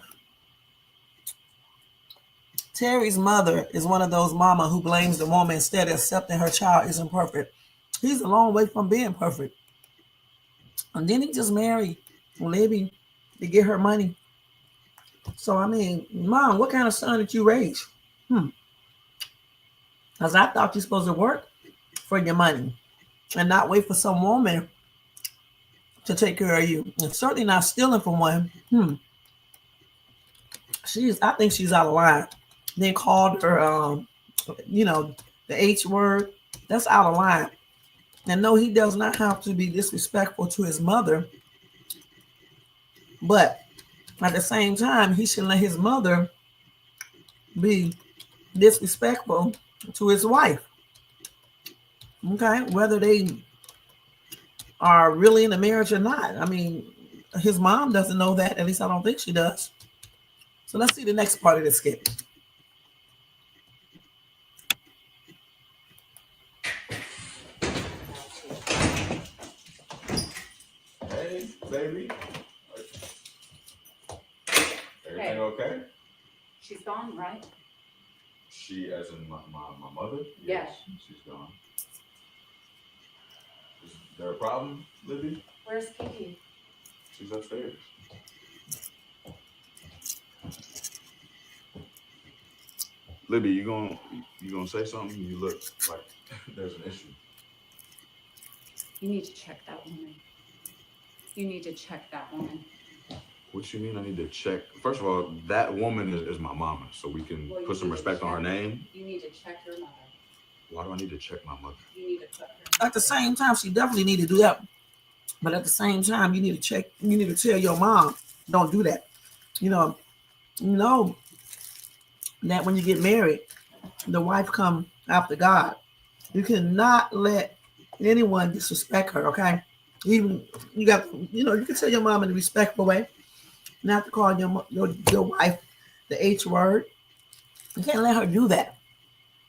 Terry's mother is one of those mama who blames the woman instead of accepting her child isn't perfect. He's a long way from being perfect. And then he just married Libby to get her money. So, I mean, Mom, what kind of son did you raise? Because I thought you're supposed to work for your money and not wait for some woman to take care of you. And certainly not stealing from one. I think she's out of line. Then called her, the H word. That's out of line. And no, he does not have to be disrespectful to his mother. But at the same time, he should let his mother be disrespectful to his wife. Okay, whether they are really in a marriage or not. I mean, his mom doesn't know that. At least I don't think she does. So let's see the next part of the skit. Hey, baby. Everything okay? She's gone, right? She, as in my mother? Yes. She's gone. Is there a problem, Libby? Where's Kiki? She's upstairs. Libby, you gonna say something? You look like there's an issue. You need to check that woman. You need to check that woman. What you mean I need to check? First of all, that woman is my mama, so we can put some respect on her name. You need to check your mother. Why do I need to check my mother? You need to put her. At the same time, she definitely need to do that. But at the same time, you need to tell your mom, don't do that. You know that when you get married, the wife come after God. You cannot let anyone disrespect her, okay? Even you can tell your mom in a respectful way, not to call your wife the H word. You can't let her do that.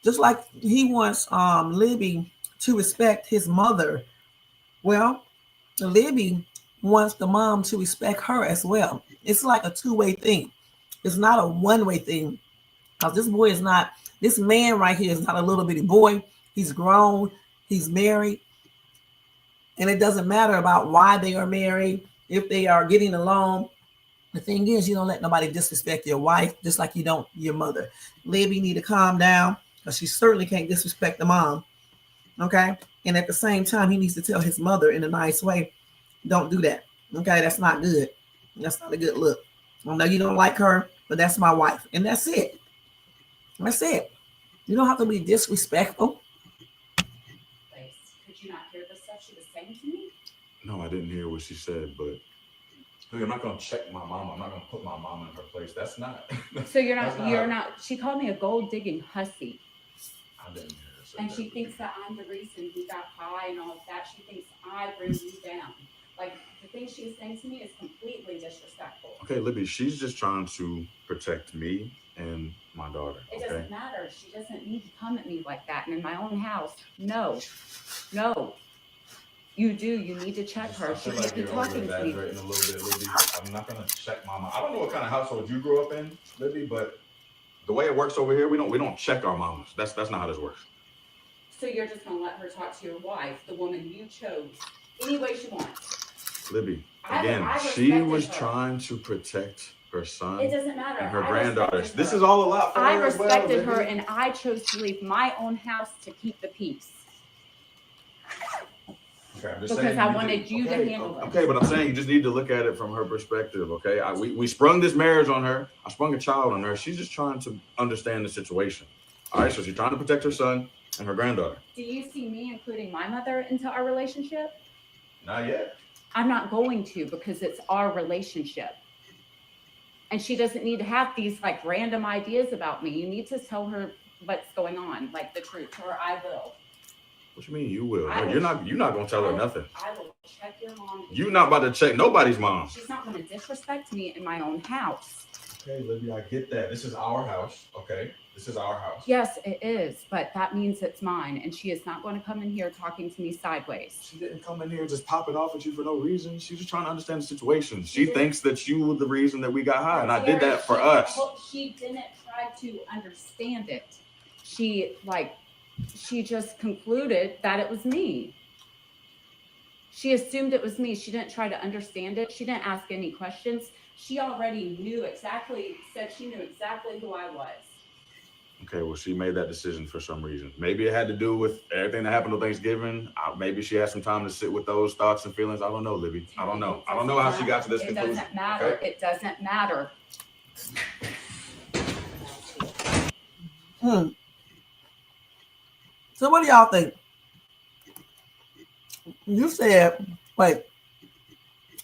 Just like he wants Libby to respect his mother. Well, Libby wants the mom to respect her as well. It's like a two-way thing. It's not a one-way thing. Because this man right here is not a little bitty boy. He's grown. He's married. And it doesn't matter about why they are married, if they are getting along. The thing is, you don't let nobody disrespect your wife, just like you don't your mother. Libby need to calm down, because she certainly can't disrespect the mom. Okay? And at the same time, he needs to tell his mother in a nice way, don't do that. Okay? That's not good. That's not a good look. I know you don't like her, but that's my wife. And that's it. That's it. You don't have to be disrespectful. Could you not hear the stuff she was saying to me? No, I didn't hear what she said, but look, I'm not gonna check my mama. I'm not gonna put my mama in her place. That's not. So you're not. She called me a gold digging hussy. I didn't hear her say And that. she thinks that I'm the reason he got high and all of that. She thinks I bring you down. Like, the thing she was saying to me is completely disrespectful. Okay, Libby, she's just trying to protect me and my daughter. It Okay? doesn't matter. She doesn't need to come at me like that. And in my own house, no. You do. You need to check her. She can't be talking to me. A little bit, Libby. I'm not gonna check mama. I don't know what kind of household you grew up in, Libby, but the way it works over here, we don't check our mamas. That's not how this works. So you're just gonna let her talk to your wife, the woman you chose, any way she wants. Libby, I again, she was her. trying to protect her son It doesn't matter. and her I granddaughter. respected This her. is all a lot for I her as well, respected her, Libby. and I chose to leave my own house to keep the peace. Okay, I'm just Because saying I you wanted just- you to okay, handle it. Okay, but I'm saying you just need to look at it from her perspective, okay? We sprung this marriage on her. I sprung a child on her. She's just trying to understand the situation. All right, so she's trying to protect her son and her granddaughter. Do you see me including my mother into our relationship? Not yet. I'm not going to, because it's our relationship. And she doesn't need to have these like random ideas about me. You need to tell her what's going on, like the truth, or I will. What you mean you will? I will. You're not gonna tell her nothing. I will check your mom. You're not about to check nobody's mom. She's not going to disrespect me in my own house. Okay, Libby, I get that. This is our house. Okay, this is our house. Yes, it is, but that means it's mine, and she is not going to come in here talking to me sideways. She didn't come in here just popping off at you for no reason. She's just trying to understand the situation. She thinks that you were the reason that we got high, and I did that for us. She didn't try to understand it. She just concluded that it was me. She assumed it was me. She didn't try to understand it. She didn't ask any questions. She already said she knew exactly who I was. Okay, well, she made that decision for some reason. Maybe it had to do with everything that happened on Thanksgiving. Maybe she had some time to sit with those thoughts and feelings. I don't know, Libby. I don't know. I don't know how she got to this conclusion. It doesn't matter. Okay? It doesn't matter. So what do y'all think? You said, like,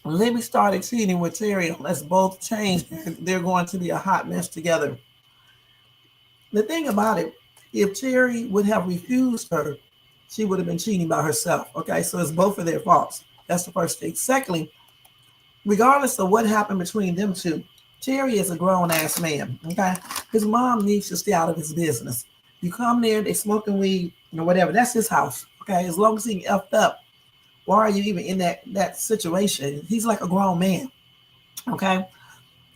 Libby started cheating with Terry. Let's both change. They're going to be a hot mess together. The thing about it, if Terry would have refused her, she would have been cheating by herself. Okay, so it's both of their faults. That's the first thing. Secondly, regardless of what happened between them two, Terry is a grown-ass man. Okay, his mom needs to stay out of his business. You come there, they smoking weed, or whatever. That's his house. Okay, as long as he effed up, why are you even in that situation? He's like a grown man. Okay,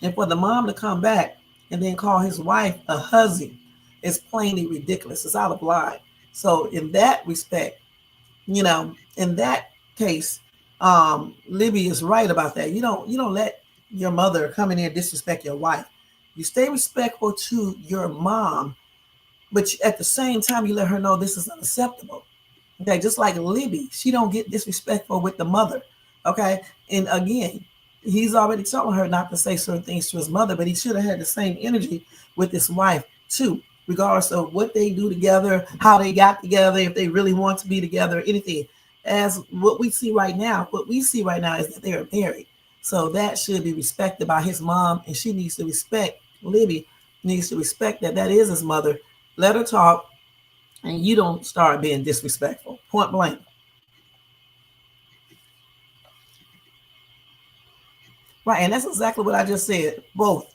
and for the mom to come back and then call his wife a hussy, it's plainly ridiculous. It's out of line. So in that respect, in that case, Libby is right about that. You don't let your mother come in here and disrespect your wife. You stay respectful to your mom, but at the same time, you let her know this is unacceptable. Okay, just like Libby, she don't get disrespectful with the mother. Okay, and again, he's already telling her not to say certain things to his mother, but he should have had the same energy with his wife too, regardless of what they do together, how they got together, if they really want to be together, anything. As what we see right now is that they are married. So that should be respected by his mom, and she needs to respect, Libby needs to respect that is his mother. Let her talk, and you don't start being disrespectful. Point blank. Right, and that's exactly what I just said. Both.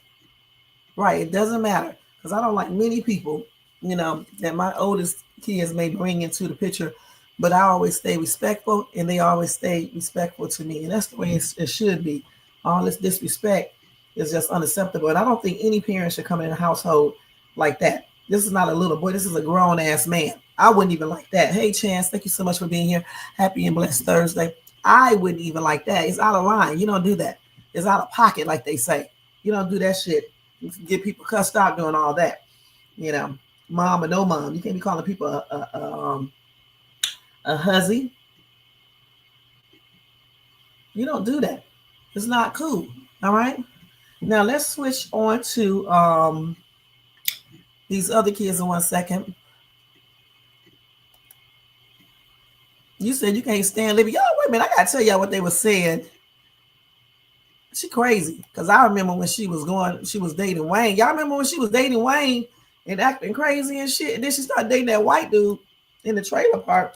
Right, it doesn't matter. Because I don't like many people, that my oldest kids may bring into the picture, but I always stay respectful, and they always stay respectful to me. And that's the way it should be. All this disrespect is just unacceptable. And I don't think any parent should come in a household like that. This is not a little boy. This is a grown-ass man. I wouldn't even like that. Hey, Chance, thank you so much for being here. Happy and blessed Thursday. I wouldn't even like that. It's out of line. You don't do that. It's out of pocket, like they say. You don't do that shit. You get people cussed out doing all that. Mom or no mom. You can't be calling people a hussy. You don't do that. It's not cool. All right. Now let's switch on to these other kids in 1 second. You said you can't stand Libby. Y'all, wait a minute. I gotta tell y'all what they were saying. She crazy. Because I remember when she was dating Wayne. Y'all remember when she was dating Wayne and acting crazy and shit? And then she started dating that white dude in the trailer park.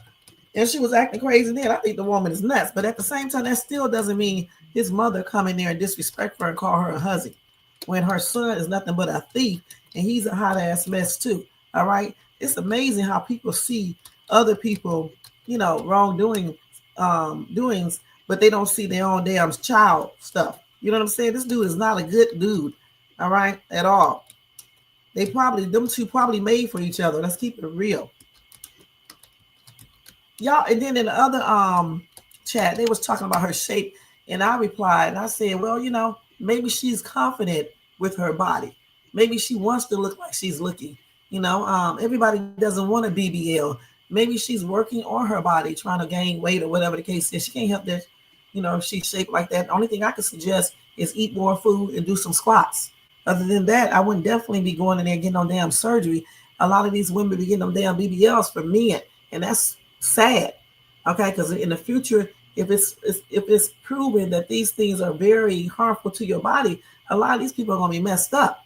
And she was acting crazy then. I think the woman is nuts. But at the same time, that still doesn't mean his mother come in there and disrespect her and call her a hussy. When her son is nothing but a thief. And he's a hot ass mess too. All right. It's amazing how people see other people, wrongdoing, doings, but they don't see their own damn child stuff. You know what I'm saying? This dude is not a good dude. All right. At all. Them two probably made for each other. Let's keep it real. Y'all, and then in the other chat, they was talking about her shape. And I replied, and I said, well, maybe she's confident with her body. Maybe she wants to look like she's looking. Everybody doesn't want a BBL. Maybe she's working on her body, trying to gain weight or whatever the case is. She can't help that, if she's shaped like that. The only thing I could suggest is eat more food and do some squats. Other than that, I wouldn't definitely be going in there getting no damn surgery. A lot of these women be getting them damn BBLs for men, and that's sad. Okay, because in the future, if it's proven that these things are very harmful to your body, a lot of these people are gonna be messed up.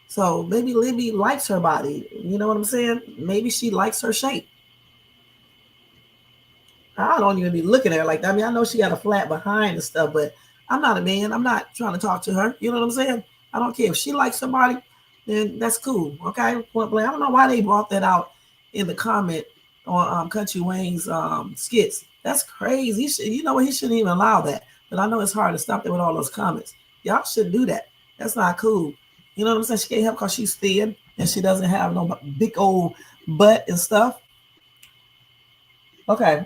So maybe Libby likes her body. You know what I'm saying? Maybe she likes her shape. I don't even be looking at her like that. I mean, I know she got a flat behind and stuff, but I'm not a man. I'm not trying to talk to her. You know what I'm saying? I don't care if she likes somebody, then that's cool. Okay, point blank. I don't know why they brought that out in the comment on Country Wayne's skits. That's crazy. You know what? He shouldn't even allow that. But I know it's hard to stop there with all those comments. Y'all shouldn't do that. That's not cool. You know what I'm saying? She can't help because she's thin and she doesn't have no big old butt and stuff. Okay.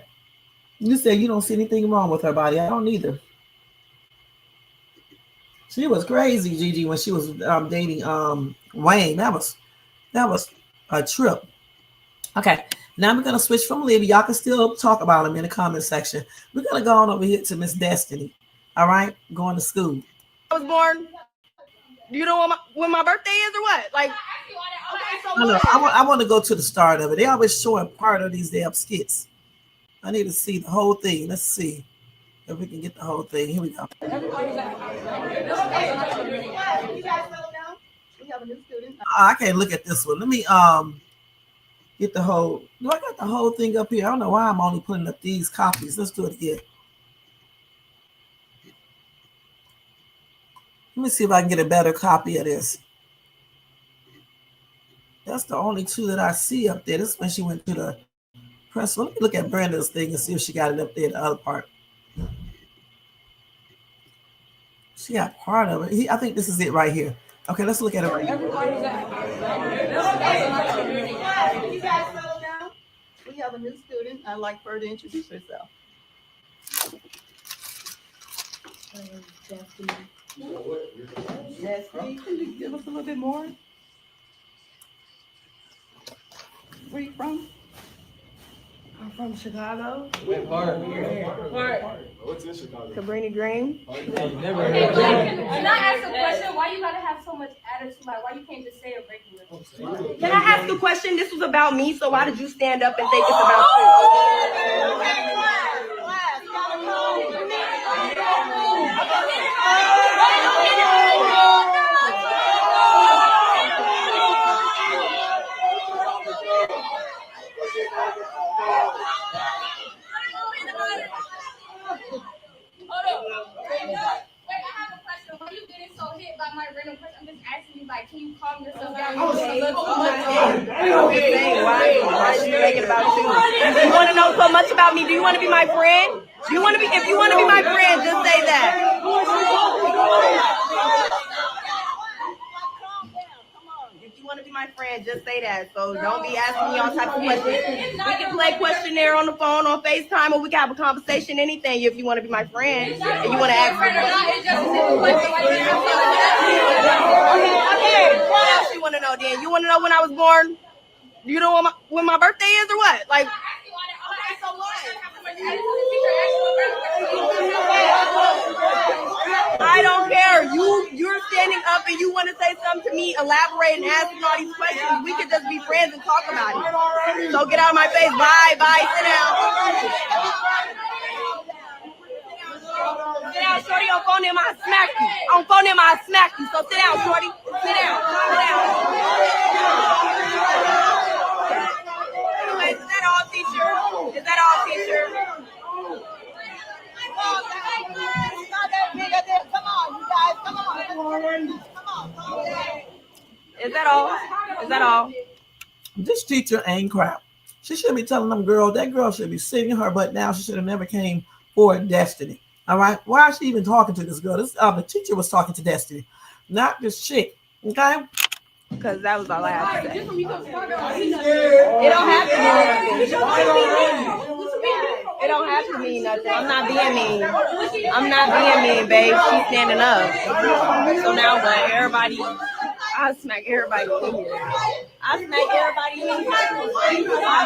You said you don't see anything wrong with her body. I don't either. She was crazy, Gigi, when she was dating Wayne. That was a trip. Okay, now we're gonna switch from Libby. Y'all can still talk about him in the comment section. We're gonna go on over here to Miss Destiny. All right, going to school. I was born. You know when my birthday is or what? Like, okay, so no, I want to go to the start of it. They always showing part of these damn skits. I need to see the whole thing. Let's see if we can get the whole thing. Here we go. I can't look at this one. Let me get the whole. Do I got the whole thing up here? I don't know why I'm only putting up these copies. Let's do it again. Let me see if I can get a better copy of this. That's the only two that I see up there. This is when she went to the press. Let me look at Brenda's thing and see if she got it up there, the other part. She got part of it. I think this is it right here. Okay, let's look at it right here. You guys settle down. We have a new student. I'd like for her to introduce herself. Destiny, can you give us a little bit more? Where you from? I'm from Chicago. What part? What's in Chicago? Cabrini Green. Can I ask a question? Why you gotta have so much attitude? Like, why you can't just say a regular? Can I ask a question? This was about me, so why did you stand up and think it's about Can you calm yourself down? Why are you thinking about you? You want to know so much about me? Do you want to be my friend? Do you want to be? If you want to be my friend, just say that. If you want to be my friend, just say that. So don't be asking me all types of questions. We can play questionnaire on the phone, on FaceTime, or we can have a conversation. Anything if you want to be my friend and you want to ask me questions. Okay, what else you want to know, Dan? You want to know when I was born? You know when my birthday is or what? Like, okay, so what? I don't care. You're standing up and you want to say something to me, elaborate and ask me all these questions. We could just be friends and talk about it. So get out of my face. Bye, sit down. Sit down, shorty. On phone him, I smack you. On phone him, I smack you. So sit down, shorty. Sit down. Anyways, is that all, teacher? Is that all, teacher? Come on, you guys. Come on. Is that all? Is that all? This teacher ain't crap. She should be telling them girls, that girl should be sitting her butt down. She should have never came for Destiny. All right. Why is she even talking to this girl? The teacher was talking to Destiny, not this chick. Okay. Because that was all I had to say. It It don't have to mean nothing. It don't have to mean nothing. I'm not being mean. I'm not being mean, babe. She's standing up. So now what? Everybody, I smack everybody in here. I smack everybody in here. I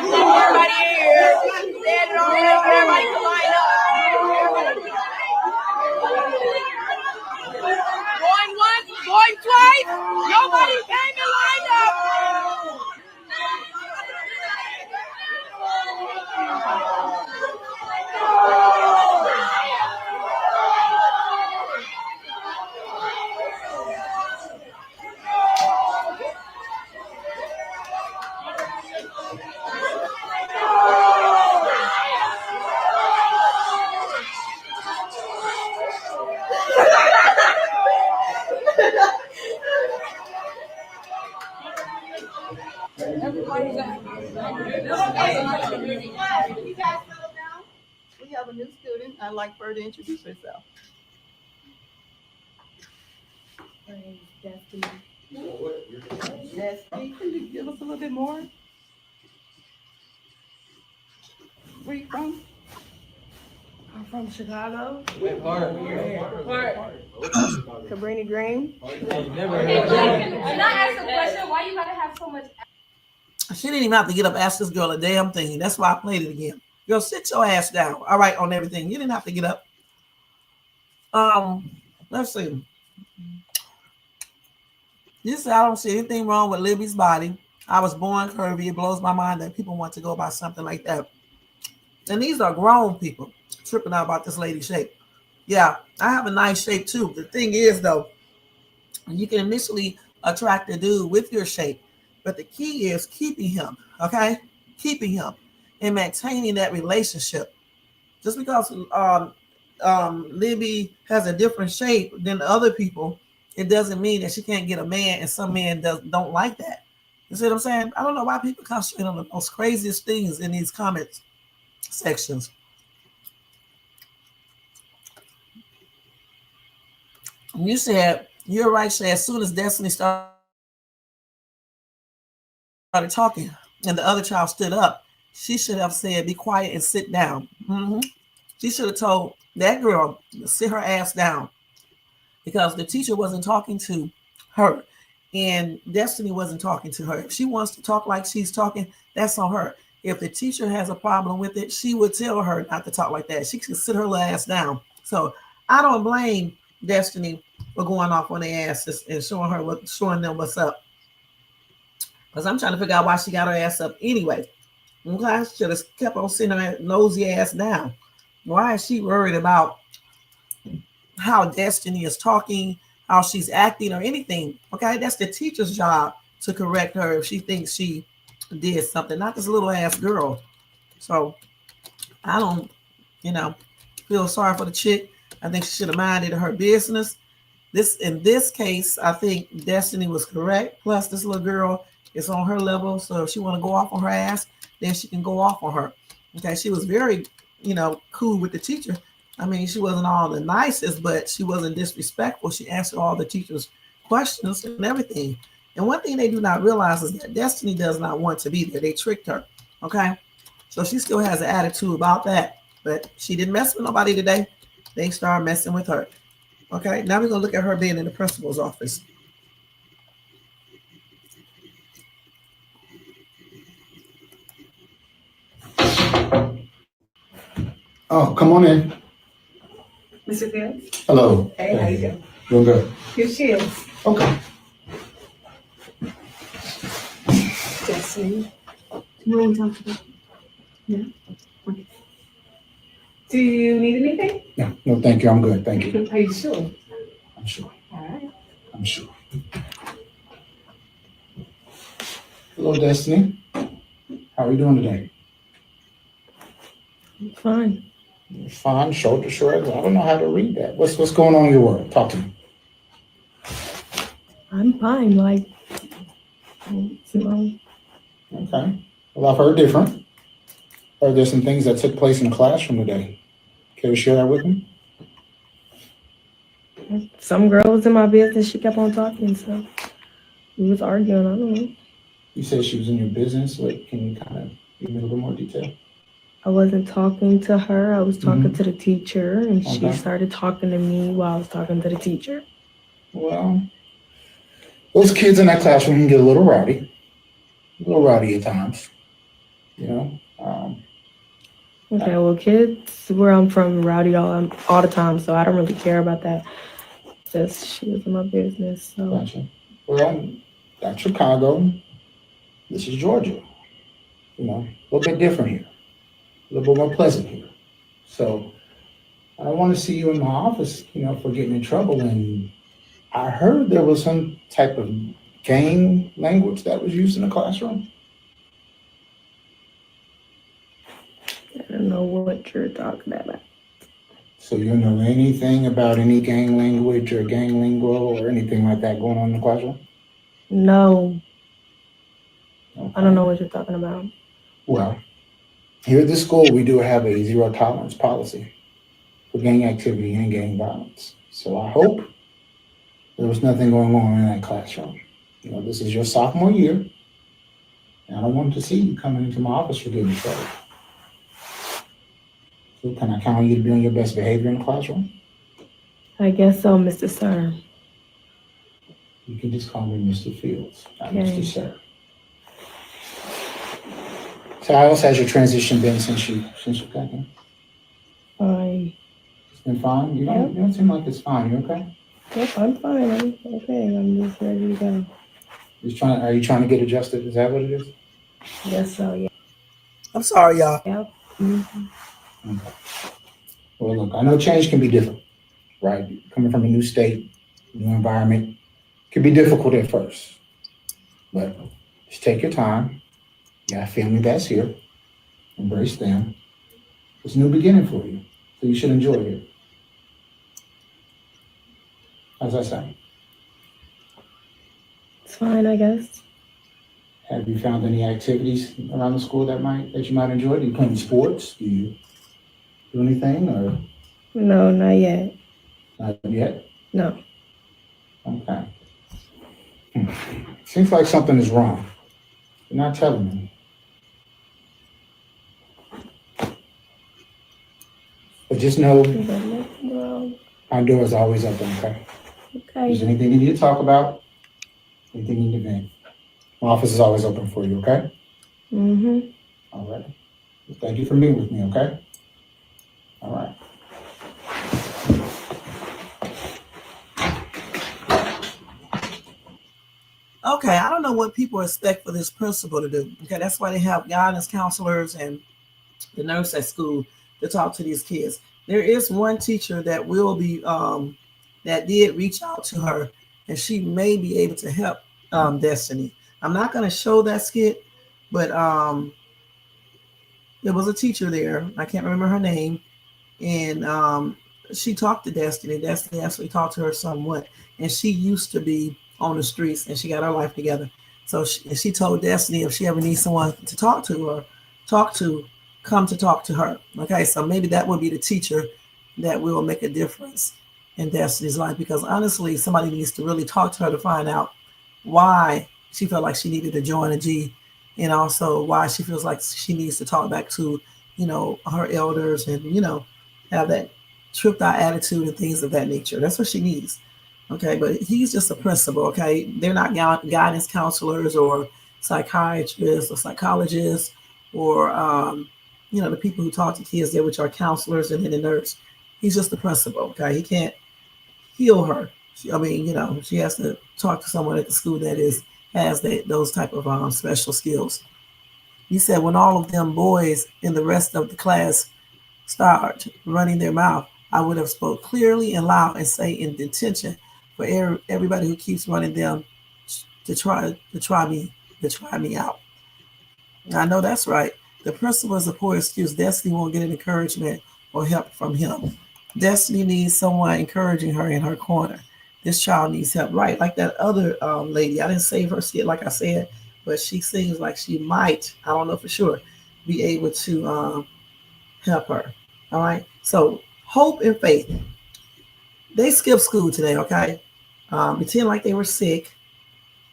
smack everybody in here. Stand it on here. Everybody can line up. Going once, going twice. Nobody came and lined up. We have a new student. I'd like for her to introduce herself. Destiny, can you give us a little bit more? Where you from? I'm from Chicago. Cabrini Green. Can I ask a question? Why you gotta have so much? She didn't even have to get up and ask this girl a damn thing. That's why I played it again. Girl, sit your ass down. All right, on everything. You didn't have to get up. Let's see. You said I don't see anything wrong with Libby's body. I was born curvy. It blows my mind that people want to go by something like that. And these are grown people tripping out about this lady's shape. Yeah, I have a nice shape too. The thing is, though, you can initially attract a dude with your shape, but the key is keeping him, okay? Keeping him and maintaining that relationship. Just because Libby has a different shape than other people, it doesn't mean that she can't get a man, and some men don't like that. You see what I'm saying? I don't know why people concentrate on the most craziest things in these comments sections. You said, you're right, Shay. As soon as Destiny started talking and the other child stood up, she should have said, be quiet and sit down. She should have told that girl to sit her ass down because the teacher wasn't talking to her and Destiny wasn't talking to her. If she wants to talk like she's talking, that's on her. If the teacher has a problem with it, she would tell her not to talk like that. She could sit her little ass down. So I don't blame Destiny for going off on their asses and showing them what's up. Because I'm trying to figure out why she got her ass up anyway. Okay, I should have kept on sitting her nosy ass down. Why is she worried about how Destiny is talking, how she's acting, or anything? Okay, that's the teacher's job to correct her if she thinks she did something, not this little ass girl. So I don't, feel sorry for the chick. I think she should have minded her business. In this case, I think Destiny was correct. Plus, this little girl is on her level, so if she want to go off on her ass, then she can go off on her. Okay, she was very, cool with the teacher. I mean, she wasn't all the nicest, but she wasn't disrespectful. She answered all the teacher's questions and everything. And one thing they do not realize is that Destiny does not want to be there. They tricked her. Okay, so she still has an attitude about that, but she didn't mess with nobody today. They started messing with her. Okay, now we're gonna look at her being in the principal's office. Oh, come on in. Mr. Fields? Hello. Hey, how you doing? Doing good. Here she is. Okay. Destiny. You want to talk to me? Yeah? Okay. Do you need anything? No, thank you. I'm good. Thank you. Are you sure? I'm sure. All right. I'm sure. Hello, Destiny. How are you doing today? I'm fine. You're fine. Shoulder shrugs. I don't know how to read that. What's going on in your world? Talk to me. I'm fine. Okay. Well, I've heard different. Are there some things that took place in the classroom today? Care to share that with me? Some girl was in my business. She kept on talking, so we was arguing. I don't know. You said she was in your business. Wait, can you kind of give me a little more detail? I wasn't talking to her. I was talking to the teacher, and she started talking to me while I was talking to the teacher. Well, those kids in that classroom can get a little rowdy at times, Okay, well, kids where I'm from rowdy all the time, so I don't really care about that. Just she was in my business, so. Gotcha. Well, that's Chicago. This is Georgia. A little bit different here. A little bit more pleasant here. So I don't want to see you in my office, for getting in trouble. And I heard there was some type of gang language that was used in the classroom. I don't know what you're talking about. So you don't know anything about any gang language or gang lingo or anything like that going on in the classroom? No. Okay. I don't know what you're talking about. Well, Here at this school, we do have a zero tolerance policy for gang activity and gang violence. So I hope there was nothing going on in that classroom. You know, this is your sophomore year, and I don't want to see you coming into my office for getting in trouble. So can I count on you to be on your best behavior in the classroom? I guess so, Mr. Sir. You can just call me Mr. Fields, not Okay. Mr. Sir. So how else has your transition been since you got here? Fine. It's been fine? You don't seem like it's fine. You okay? Yep, I'm fine. I'm okay. I'm just ready to go. Are you trying to get adjusted? Is that what it is? Yes, so, yeah. I'm sorry, y'all. Yep. Mm-hmm. Okay. Well, look, I know change can be difficult, right? Coming from a new state, new environment, can be difficult at first. But just take your time. You got family that's here. Embrace them. It's a new beginning for you. So you should enjoy it. How's that sound? It's fine, I guess. Have you found any activities around the school that you might enjoy? Do you play any sports? Do you do anything or? No, not yet. Not yet? No. Okay. Seems like something is wrong. You're not telling me. But just know my door is always open, okay? Okay. If there's anything you need to talk about, anything you need to vent, my office is always open for you, okay? Mm-hmm. All right. Well, thank you for being with me, okay? All right. Okay, I don't know what people expect for this principal to do. Okay, that's why they have guidance counselors and the nurse at school to talk to these kids. There is one teacher that will be that did reach out to her, and she may be able to help Destiny. I'm not going to show that skit, but there was a teacher there. I can't remember her name, and she talked to Destiny. Destiny actually talked to her somewhat, and she used to be on the streets, and she got her life together. So she told Destiny if she ever needs someone to talk to or come to talk to her. Okay, so maybe that will be the teacher that will make a difference in Destiny's life, because honestly, somebody needs to really talk to her to find out why she felt like she needed to join a G, and also why she feels like she needs to talk back to, her elders and, have that tripped out attitude and things of that nature. That's what she needs. Okay, but he's just a principal, okay? They're not guidance counselors or psychiatrists or psychologists or, the people who talk to kids there, which are counselors and then the nurse. He's just the principal, okay? He can't heal her. She has to talk to someone at the school that has those type of special skills. You said when all of them boys and the rest of the class start running their mouth, I would have spoke clearly and loud and say in detention for everybody who keeps running them to try me out. I know that's right. The principal is a poor excuse. Destiny won't get an encouragement or help from him. Destiny needs someone encouraging her in her corner. This child needs help, right? Like that other lady. I didn't save her skit, like I said, but she seems like she might, I don't know for sure, be able to help her. All right. So hope and faith. They skipped school today, okay? Pretend like they were sick,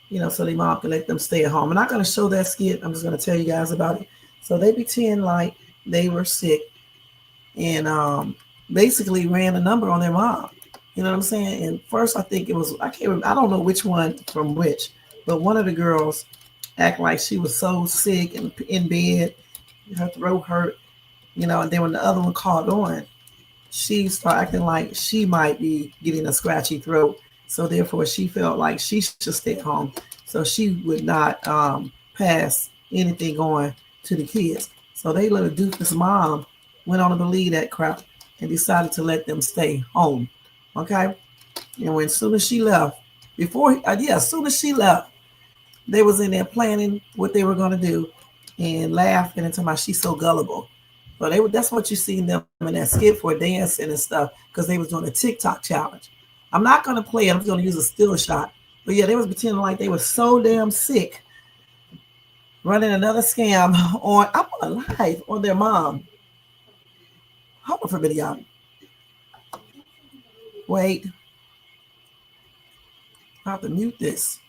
so their mom can let them stay at home. I'm not going to show that skit. I'm just going to tell you guys about it. So they pretend like they were sick and basically ran a number on their mom. You know what I'm saying? And first, I think it was, I can't remember, I don't know which one from which, but one of the girls act like she was so sick and in bed, her throat hurt, and then when the other one caught on, she started acting like she might be getting a scratchy throat. So therefore, she felt like she should stay at home. So she would not pass anything on to the kids. So they let a doofus mom went on to believe that crap and decided to let them stay home. Okay? And as soon as she left, as soon as she left, they was in there planning what they were going to do and laughing and talking about she's so gullible. But that's what you see them in that skit for, dancing and stuff, because they was doing a TikTok challenge. I'm not going to play it. I'm just going to use a still shot. But yeah, they was pretending like they were so damn sick running another scam on, I'm on live on their mom. Hold on for a minute, y'all. Wait. I have to mute this.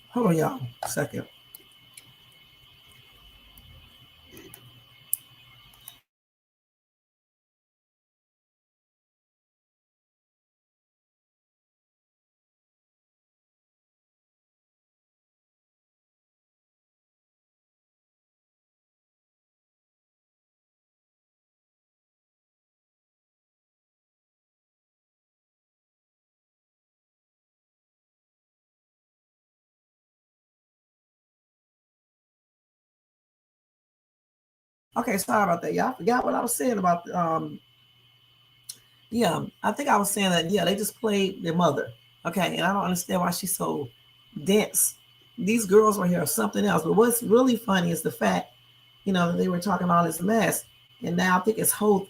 Hold on, y'all. A second. Okay, sorry about that. Y'all forgot what I was saying about yeah, I think I was saying that they just played their mother. Okay, and I don't understand why she's so dense. These girls right here are something else. But what's really funny is the fact, that they were talking all this mess, and now I think it's Hope,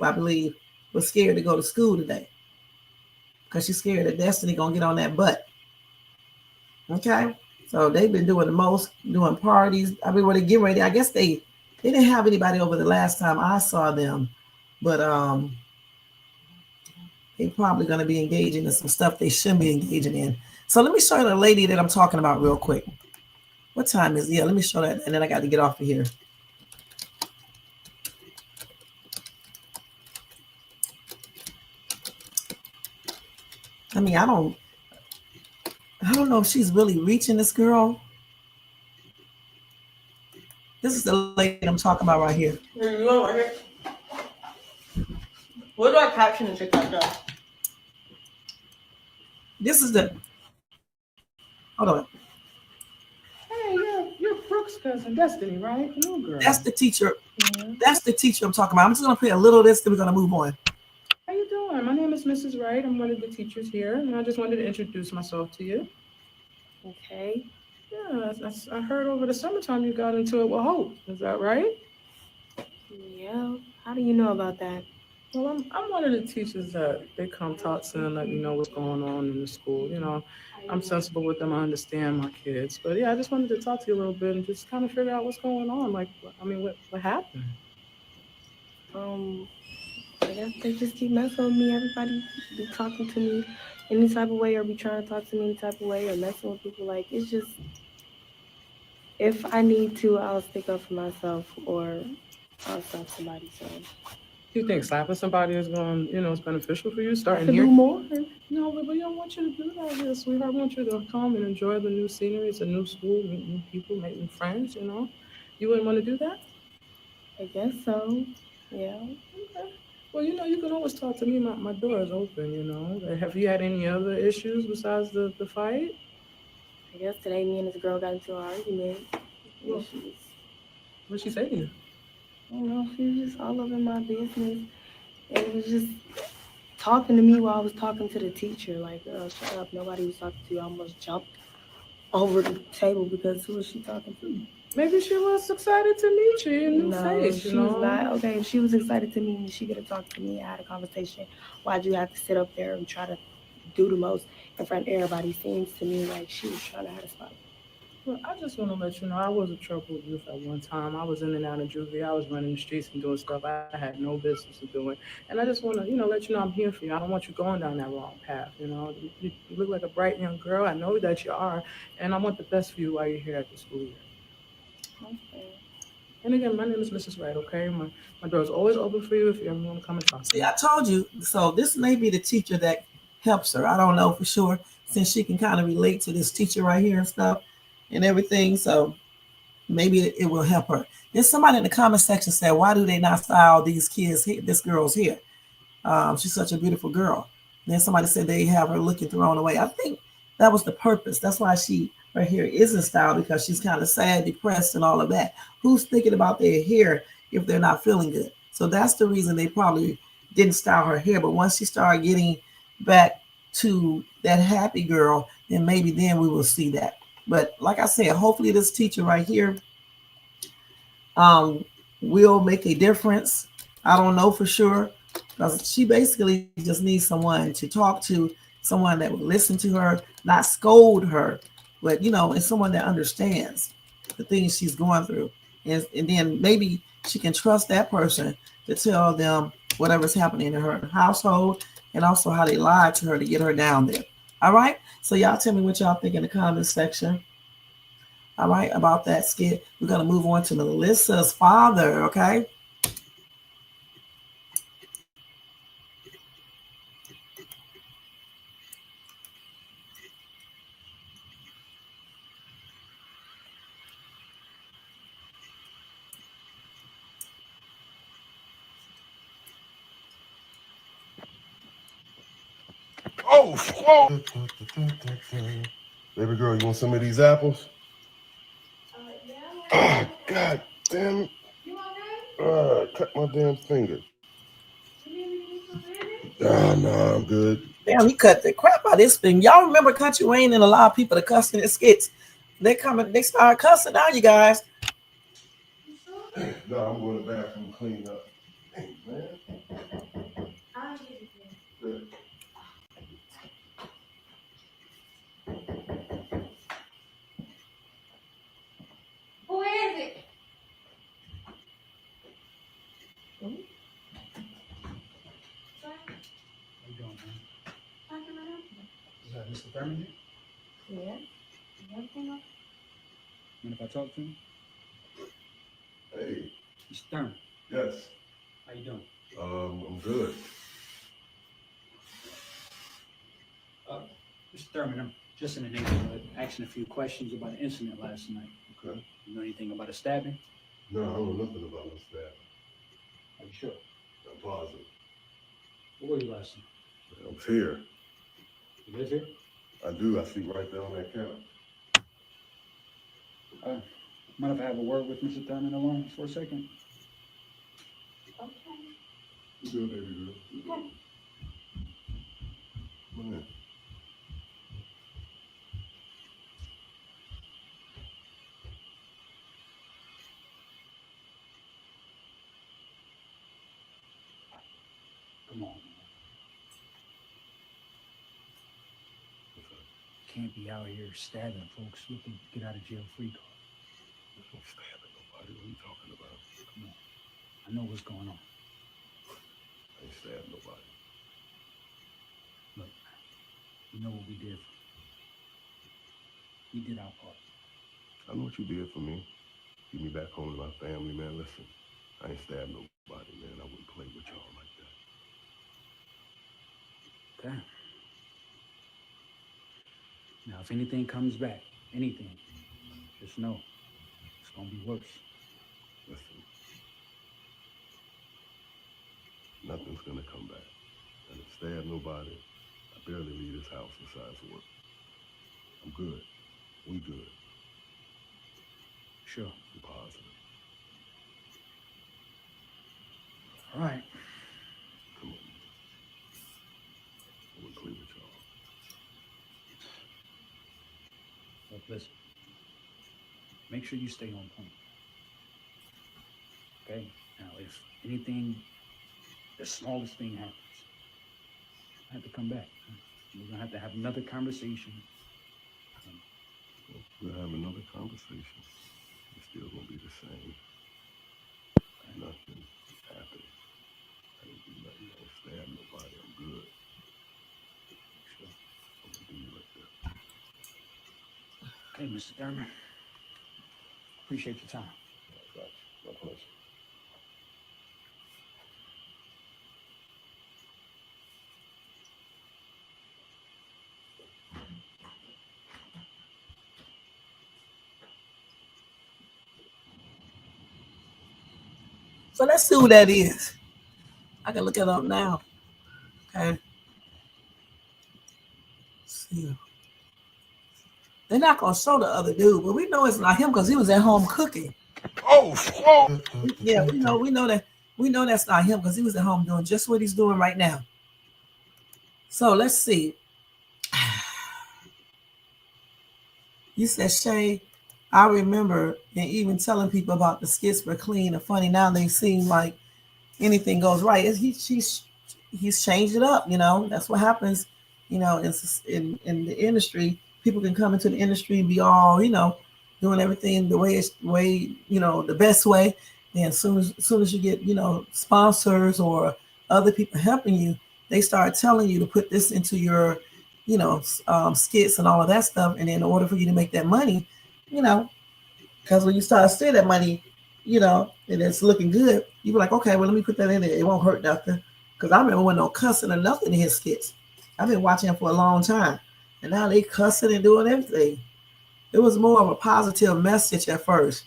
I believe, was scared to go to school today because she's scared that Destiny gonna get on that butt. Okay, so they've been doing the most, doing parties. I mean, when they get ready, I guess they didn't have anybody over the last time I saw them, but they probably going to be engaging in some stuff they shouldn't be engaging in. So let me show you the lady that I'm talking about real quick. What time is it? Yeah, let me show that, and then I got to get off of here. I mean, I don't know if she's really reaching this girl. This is the lady I'm talking about right here. What do I caption in TikTok though? This is the. Hold on. Hey, you're Brooke's cousin, Destiny, right? No, girl. That's the teacher. Yeah. That's the teacher I'm talking about. I'm just gonna play a little of this, then we're gonna move on. How you doing? My name is Mrs. Wright. I'm one of the teachers here, and I just wanted to introduce myself to you. Okay. Yeah, I heard over the summertime you got into it with Hope. Is that right? Yeah. How do you know about that? Well, I'm one of the teachers that they come talk to and let me know what's going on in the school. I'm sensible with them. I understand my kids. But yeah, I just wanted to talk to you a little bit and just kind of figure out what's going on. Like, what happened? I guess they just keep messing with me. Everybody be talking to me any type of way or be trying to talk to me any type of way or messing with people. Like, it's just, if I need to, I'll stick up for myself or I'll stop somebody. So. Do you think slapping somebody is going, it's beneficial for you starting to here? Do more? No, but we don't want you to do that here, sweetheart. We want you to come and enjoy the new scenery. It's a new school, meet new people, make new friends, You wouldn't want to do that? I guess so. Yeah. Okay. Well, you can always talk to me. My door is open, Have you had any other issues besides the fight? I guess today me and this girl got into an argument. What did she say to you? I don't know. She was just all over my business. And it was just talking to me while I was talking to the teacher. Like, girl, shut up. Nobody was talking to you. I almost jumped over the table because who was she talking to? Maybe she was excited to meet you in new face, she was not. Okay, if she was excited to meet me, she could have talked to me. I had a conversation. Why'd you have to sit up there and try to do the most in front of everybody? Seems to me like she was trying to have a spot. Well, I just want to let you know I was a troubled youth at one time. I was in and out of juvie. I was running the streets and doing stuff I had no business of doing. And I just want to, let you know I'm here for you. I don't want you going down that wrong path. You look like a bright young girl. I know that you are. And I want the best for you while you're here at the school year. Okay. And again, my name is Mrs. Wright, okay? My door is always open for you if you ever want to come and talk to me. See, I told you. So this may be the teacher that helps her. I don't know for sure, since she can kind of relate to this teacher right here and stuff and everything. So maybe it will help her. There's somebody in the comment section said, why do they not style these kids, this girl's hair? She's such a beautiful girl. Then somebody said they have her looking thrown away. I think that was the purpose. That's why she right here isn't styled, because she's kind of sad, depressed, and all of that. Who's thinking about their hair if they're not feeling good? So that's the reason they probably didn't style her hair. But once she started getting back to that happy girl, then maybe then we will see that. But like I said, hopefully this teacher right here will make a difference. I don't know for sure, because she basically just needs someone to talk to, someone that will listen to her, not scold her, but and someone that understands the things she's going through, and then maybe she can trust that person to tell them whatever's happening in her household, and also how they lied to her to get her down there. All right, so y'all tell me what y'all think in the comments section. All right, about that skit. We're gonna move on to Melissa's father. Okay. Oh, whoa. Baby girl, you want some of these apples? Oh, God damn it. Cut my damn finger. Nah, I'm good. Damn, he cut the crap out of this thing. Y'all remember Country Wayne and a lot of people to cuss in the skits? They start cussing now, you guys. No, I'm going to the bathroom and clean up. Hey, man. Good. Who is it? How you doing, man? Is that Mr. Thurman here? Yeah. Everything okay? Mind if I talk to him? Hey. Mr. Thurman. Yes. How you doing? I'm good. Mr. Thurman, I'm just in the neighborhood asking a few questions about an incident last night. Okay. You know anything about a stabbing? No, I don't know nothing about this stabbing. Are you sure? I'm positive. Where were you last night? I was here. You live here? I do. I sleep right there on that couch. Mind if I have a word with Mr. Thurman alone for a second? Okay. You good, baby girl? Okay. Come on in. Come on, man. Can't be out here stabbing folks with the get out of jail free card. There's no stabbing nobody. What are you talking about? Come on. I know what's going on. I ain't stabbed nobody. Look, you know what we did. We did our part. I know what you did for me. Get me back home to my family, man. Listen, I ain't stabbed nobody, man. I wouldn't play with y'all like that. Okay. Now, if anything comes back, anything, just know it's gonna be worse. Listen, nothing's gonna come back. I didn't stab nobody. I barely leave this house besides work. I'm good. We good. Sure. I'm positive. All right. Come on. I wouldn't play with y'all. Look, listen. Make sure you stay on point. Okay? Now, if anything, the smallest thing happens, I have to come back. We're gonna have to have another conversation. We'll have another conversation. It's still gonna be the same. Nothing happened. I didn't do nothing. I didn't stab nobody. I'm good. Sure. I'm gonna do you like that. Okay, Mr. Thurman. Appreciate your time. I got you. My pleasure. So let's see who that is. I can look it up now. Okay. Let's see. They're not gonna show the other dude, but we know it's not him because he was at home cooking. Oh, whoa. Yeah, we know that's not him because he was at home doing just what he's doing right now. So let's see. You said, Shay, I remember and even telling people about the skits were clean and funny. Now they seem like anything goes right. He's changed it up, That's what happens, in the industry. people can come into the industry and be all, doing everything the way, the best way. And as soon as you get, sponsors or other people helping you, they start telling you to put this into your, skits and all of that stuff. And in order for you to make that money, because when you start seeing that money, and it's looking good, you be like, okay, well, let me put that in there. It won't hurt nothing. Because I remember when no cussing or nothing in his skits. I've been watching him for a long time. And now they cussing and doing everything. It was more of a positive message at first.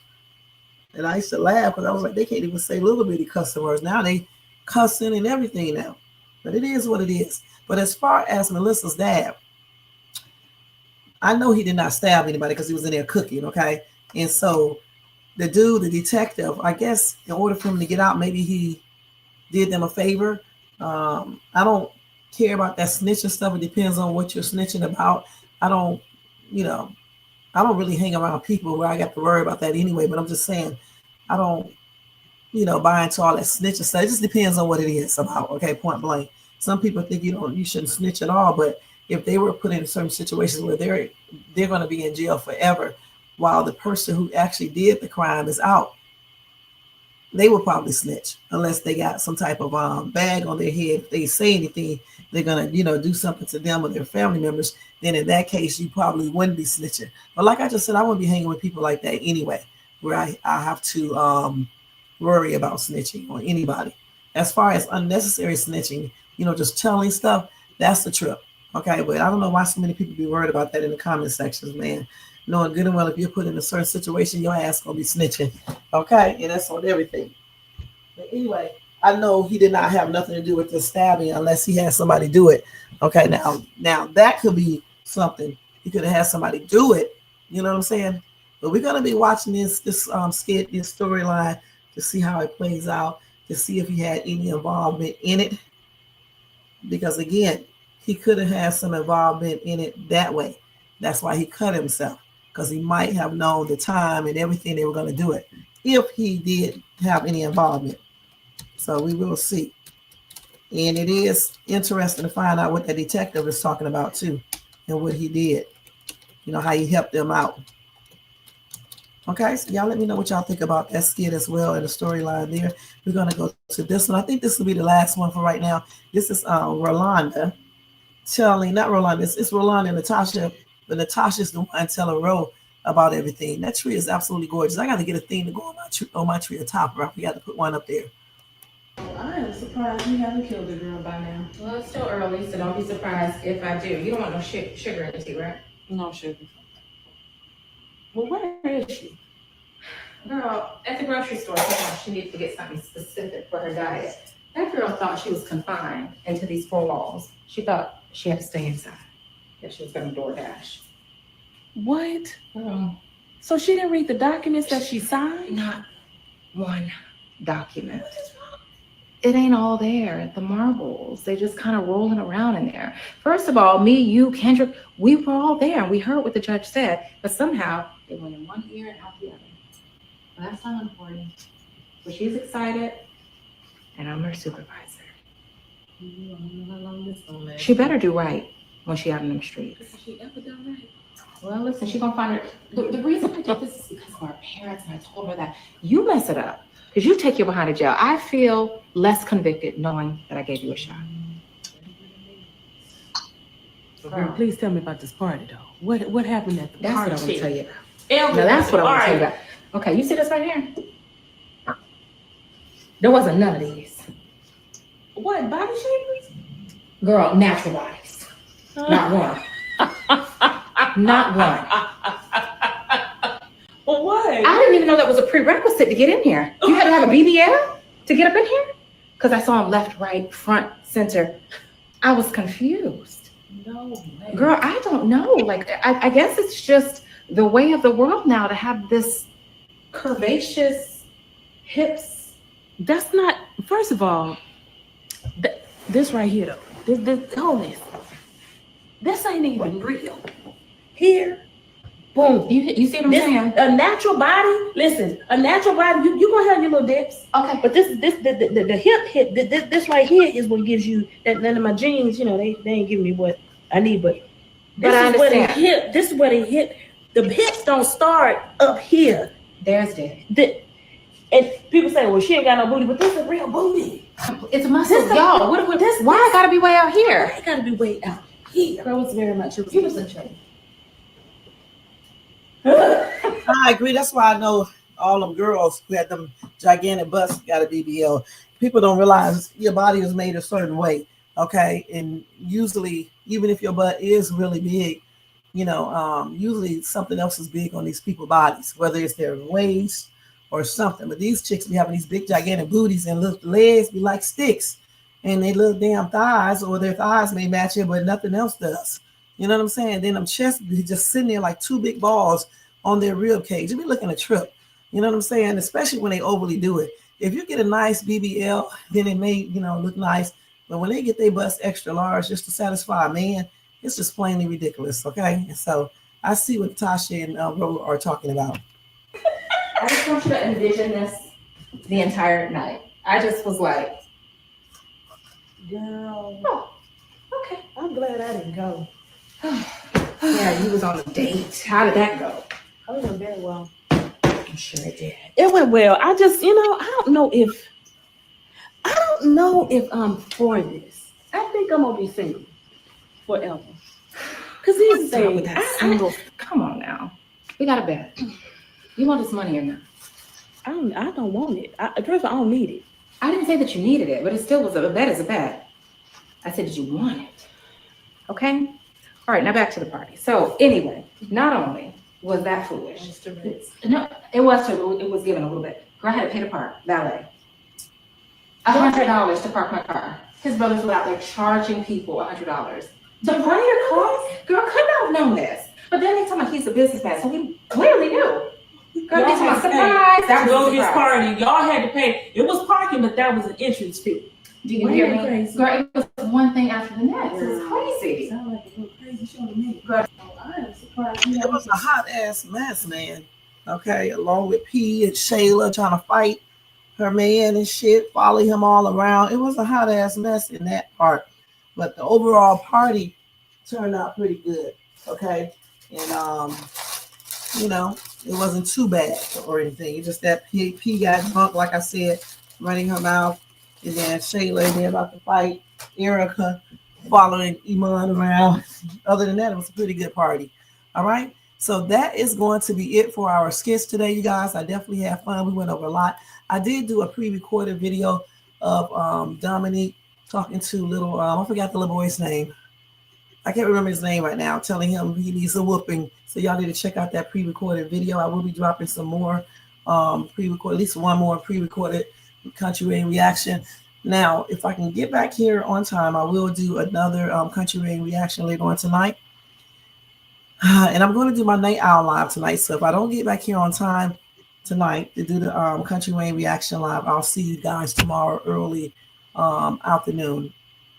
And I used to laugh because I was like, they can't even say little bitty cussing words. Now they cussing and everything now. But it is what it is. But as far as Melissa's dad, I know he did not stab anybody because he was in there cooking, okay? And so the dude, the detective, I guess in order for him to get out, maybe he did them a favor. I don't care about that snitching stuff. It depends on what you're snitching about. I don't really hang around people where I got to worry about that anyway, but I'm just saying, I don't, buy into all that snitching stuff. It just depends on what it is about, okay, point blank. Some people think you shouldn't snitch at all, but if they were put in certain situations where they're going to be in jail forever while the person who actually did the crime is out, they will probably snitch unless they got some type of bag on their head. If they say anything, they're going to, do something to them or their family members. Then in that case, you probably wouldn't be snitching. But like I just said, I wouldn't be hanging with people like that anyway, where I have to worry about snitching on anybody. As far as unnecessary snitching, just telling stuff, that's the trip. Okay, but I don't know why so many people be worried about that in the comment sections, man. Knowing good and well, if you're put in a certain situation, your ass gonna be snitching. Okay, and that's on everything. But anyway, I know he did not have nothing to do with the stabbing unless he had somebody do it. Okay, now that could be something. He could have had somebody do it. You know what I'm saying? But we're gonna be watching this skit, this storyline, to see how it plays out, to see if he had any involvement in it. Because again, he could have had some involvement in it that way. That's why he cut himself, because he might have known the time and everything they were going to do it if he did have any involvement. So we will see. And it is interesting to find out what the detective is talking about too, and what he did. How he helped them out. Okay, so y'all let me know what y'all think about that skit as well and the storyline there. We're going to go to this one. I think this will be the last one for right now. This is Rolonda telling, not Rolonda, it's Rolonda and Natasha, but Natasha's the one telling Ro about everything. That tree is absolutely gorgeous. I got to get a thing to go on my tree atop. Right? We got to put one up there. I am surprised you haven't killed the girl by now. Well, it's still early, so don't be surprised if I do. You don't want no sugar in the tea, right? No sugar. Well, where is she? Girl, at the grocery store, she needed to get something specific for her diet. That girl thought she was confined into these four walls. She thought she had to stay inside. That she was going to DoorDash. What? So she didn't read the documents that she signed? Not one document. It ain't all there. The marbles, they just kind of rolling around in there. First of all, me, you, Kendrick, we were all there and we heard what the judge said, but somehow it went in one ear and out the other. Well, that's not important. But she's excited, and I'm her supervisor. She better do right when she out in them streets. Has she ever done right? Well, listen, she gonna find her. The reason I did this is because of our parents, and I told her that you mess it up because you take you behind the jail. I feel less convicted knowing that I gave you a shot. Girl, please tell me about this party, though. What happened at the party? That's what I'm gonna tell you about. Now that's what I'm gonna tell you about. Okay, you see this right here? There wasn't none of these. What, body shapers? Girl, natural bodies. Not one. Not one. Well, what? I didn't even know that was a prerequisite to get in here. You had to have a BBL to get up in here? Because I saw them left, right, front, center. I was confused. No way. Girl, I don't know. Like, I guess it's just the way of the world now to have this curvaceous hips. That's not, first of all, this right here though, this hold this. This ain't even real. Here, boom. You see what I'm saying? A natural body, listen, a natural body, you gonna have your little dips. Okay. But the hip, this right here is what gives you, that none of my jeans, they ain't giving me what I need, but This I is where the understand. hip. This is where the hip. The hips don't start up here. There's dick. And people say, "Well, she ain't got no booty," but this is a real booty. It's a muscle, y'all. Why I gotta be way out here? Why I gotta be way out here? Girl, it's very much. You was in shape. I agree. That's why I know all them girls who had them gigantic busts got a BBL. People don't realize your body is made a certain way, okay? And usually, even if your butt is really big, usually something else is big on these people's bodies, whether it's their waist or something. But these chicks be having these big gigantic booties and look legs be like sticks, and they little damn thighs, or their thighs may match it, but nothing else does. You know what I'm saying? Then them chests be just sitting there like two big balls on their rib cage. You be looking a trip. You know what I'm saying? Especially when they overly do it. If you get a nice BBL, then it may, look nice. But when they get their bust extra large just to satisfy a man, it's just plainly ridiculous. Okay. And so I see what Natasha and Rone are talking about. I just want you to envision this the entire night. I just was like, girl. Oh, okay. I'm glad I didn't go. Yeah, you was on a date. How did that go? I went very well. I'm sure it did. It went well. I just, I don't know if I'm for this. I think I'm gonna be single forever. Cause these things, come on now. We got a bet. You want this money or not? I don't want it. First, I don't need it. I didn't say that you needed it, but it still was a bet is a bet. I said, did you want it? Okay. All right, now back to the party. So anyway, not only was that foolish. No, it was too. It was given a little bit. Girl, I had to pay to park, valet. $100 to park my car. His brothers were out there charging people $100 to park your car. Girl, could not have known this. But then they told me he's a businessman, so he clearly knew. Girl, it's my surprise. That was a surprise. Party. Y'all had to pay. It was parking, but that was an entrance fee. Do you hear me? Crazy. Girl, it was one thing after the next. It was crazy. Sound like a little crazy show to me. Girl, I am surprised. It was a hot ass mess, man. Okay, along with P and Shayla trying to fight her man and shit, follow him all around. It was a hot ass mess in that part, but the overall party turned out pretty good. Okay, and it wasn't too bad or anything. It's just that P got drunk, like I said, running her mouth, and then Shayla and they're about to fight. Erica following Iman around. Other than that, it was a pretty good party. All right. So that is going to be it for our skits today, you guys. I definitely had fun. We went over a lot. I did do a pre-recorded video of Dominique talking to little, I forgot the little boy's name. I can't remember his name right now, telling him he needs a whooping. So y'all need to check out that pre-recorded video. I will be dropping some more pre-recorded, at least one more pre-recorded Country Rain reaction. Now, if I can get back here on time, I will do another Country Rain reaction later on tonight. And I'm going to do my Night Owl live tonight. So if I don't get back here on time tonight to do the Country Rain reaction live, I'll see you guys tomorrow early afternoon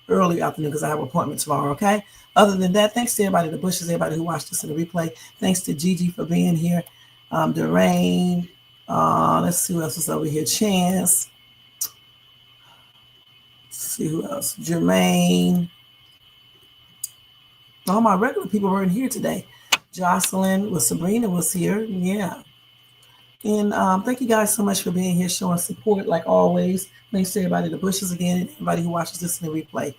because I have an appointment tomorrow. Okay. Other than that, thanks to everybody, the Bushes, everybody who watched this in the replay. Thanks to Gigi for being here. Derain. Let's see who else is over here. Chance. Let's see who else. Jermaine. All my regular people weren't here today. Jocelyn, Sabrina was here. Yeah. And thank you guys so much for being here, showing support like always. Thanks to everybody, the Bushes again, and everybody who watches this in the replay.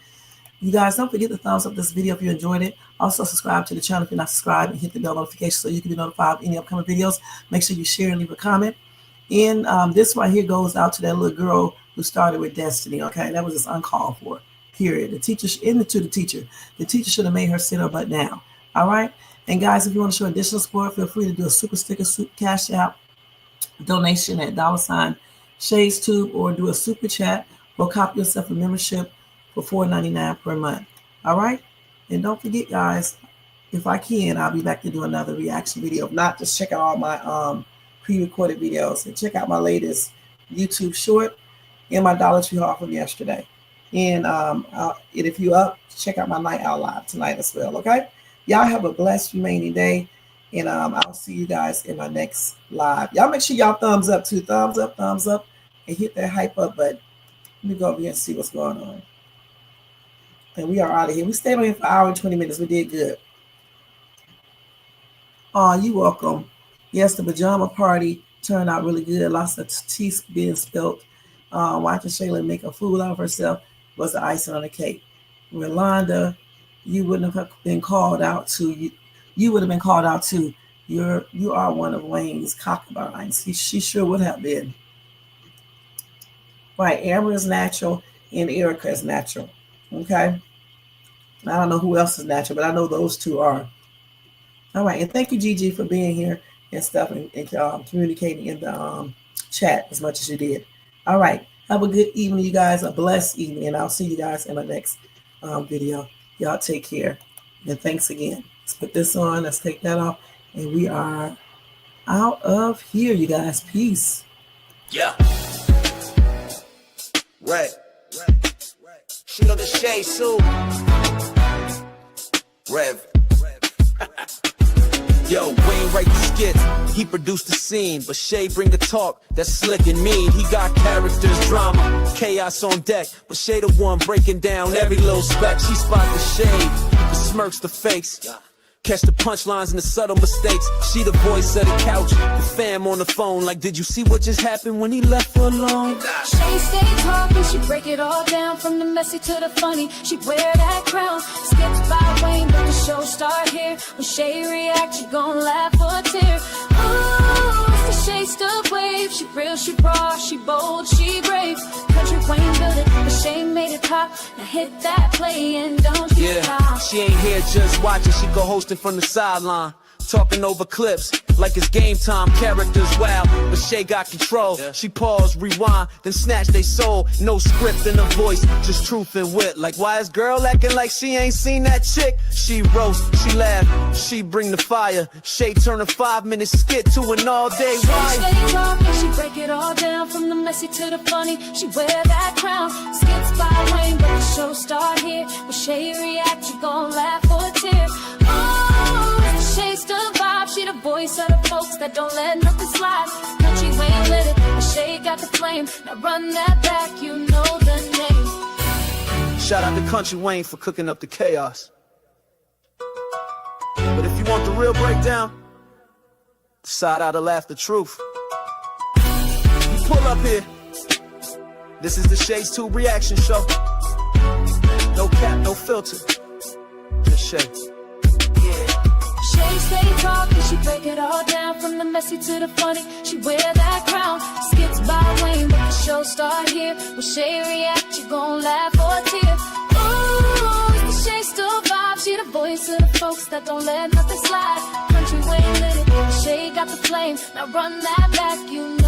You guys, don't forget to thumbs up this video if you enjoyed it. Also, subscribe to the channel if you're not subscribed, and hit the bell notification so you can be notified of any upcoming videos. Make sure you share and leave a comment. And this right here goes out to that little girl who started with Destiny. Okay, that was just uncalled for. Period. The teacher, the teacher. The teacher should have made her sit her butt down. All right. And guys, if you want to show additional support, feel free to do a super sticker, cash out donation at $ShadesTube, or do a super chat, or copy yourself a membership for $4.99 per month. All right. And don't forget, guys, if I can, I'll be back to do another reaction video. If not, just check out all my pre-recorded videos and check out my latest YouTube short and my Dollar Tree haul from yesterday. And if you up, check out my Night Owl live tonight as well. Okay. Y'all have a blessed remaining day. And I'll see you guys in my next live. Y'all make sure y'all thumbs up too. Thumbs up, and hit that hype up button. Let me go over here and see what's going on. And we are out of here. We stayed on here for an hour and 20 minutes. We did good. Oh, you welcome. Yes, the pajama party turned out really good. Lots of tea being spilled. Watching Shayla make a fool out of herself was the icing on the cake. Rolonda, you wouldn't have been called out to. You would have been called out too. You are one of Wayne's concubines. She sure would have been. Right, Amber is natural and Erica is natural. Okay. I don't know who else is natural, but I know those two are. All right, and thank you, Gigi, for being here and stuff and communicating in the chat as much as you did. All right, have a good evening, you guys, a blessed evening, and I'll see you guys in the next video. Y'all take care, and thanks again. Let's put this on, let's take that off, and we are out of here, you guys. Peace. Yeah. Right. She know the shade, Sue. Rev. Yo, Wayne write the skits, he produced the scene, but Shay bring the talk that's slick and mean. He got characters, drama, chaos on deck, but Shay the one breaking down every little speck. She spot the shade, the smirks, the fakes, catch the punchlines and the subtle mistakes. She the voice of the couch, the fam on the phone, like, did you see what just happened when he left her alone? She stay talking, she break it all down, from the messy to the funny. She wear that crown, skips by Wayne, but the show start here. When Shay react, you gon' laugh or a tear. Ooh, it's the Shay stuff wave. She real, she raw, she bold, she brave. Country Wayne built it, but Shay made it pop. Now hit that play and don't you stop. She ain't here just watching, she go hosting from the sideline. Talking over clips like it's game time, characters wild, but Shay got control. She pause, rewind, then snatch they soul. No script in her voice, just truth and wit. Like, why is girl acting like she ain't seen that chick? She roast, she laugh, she bring the fire. Shay turn a 5-minute skit to an all-day ride. She stay talking, she break it all down, from the messy to the funny. She wear that crown, skips by Wayne, but the show start here. When Shay react, you gon' laugh or a tear. Shay still vibe, she the voice of the folks that don't let nothing slide. Country Wayne lit it, but Shay got the flame. Now run that back, you know the name. Shout out to Country Wayne for cooking up the chaos. But if you want the real breakdown, decide how to laugh the truth. You pull up here. This is the Shay's Tube reaction show. No cap, no filter. Just Shay. Shay stay talking, she break it all down, from the messy to the funny. She wear that crown, skips by Wayne, but the show start here. When Shay react, you gon' laugh or a tear. Ooh, it's the Shay still vibe, she the voice of the folks that don't let nothing slide. Country Wayne lit it, Shay got the flame. Now run that back, you know.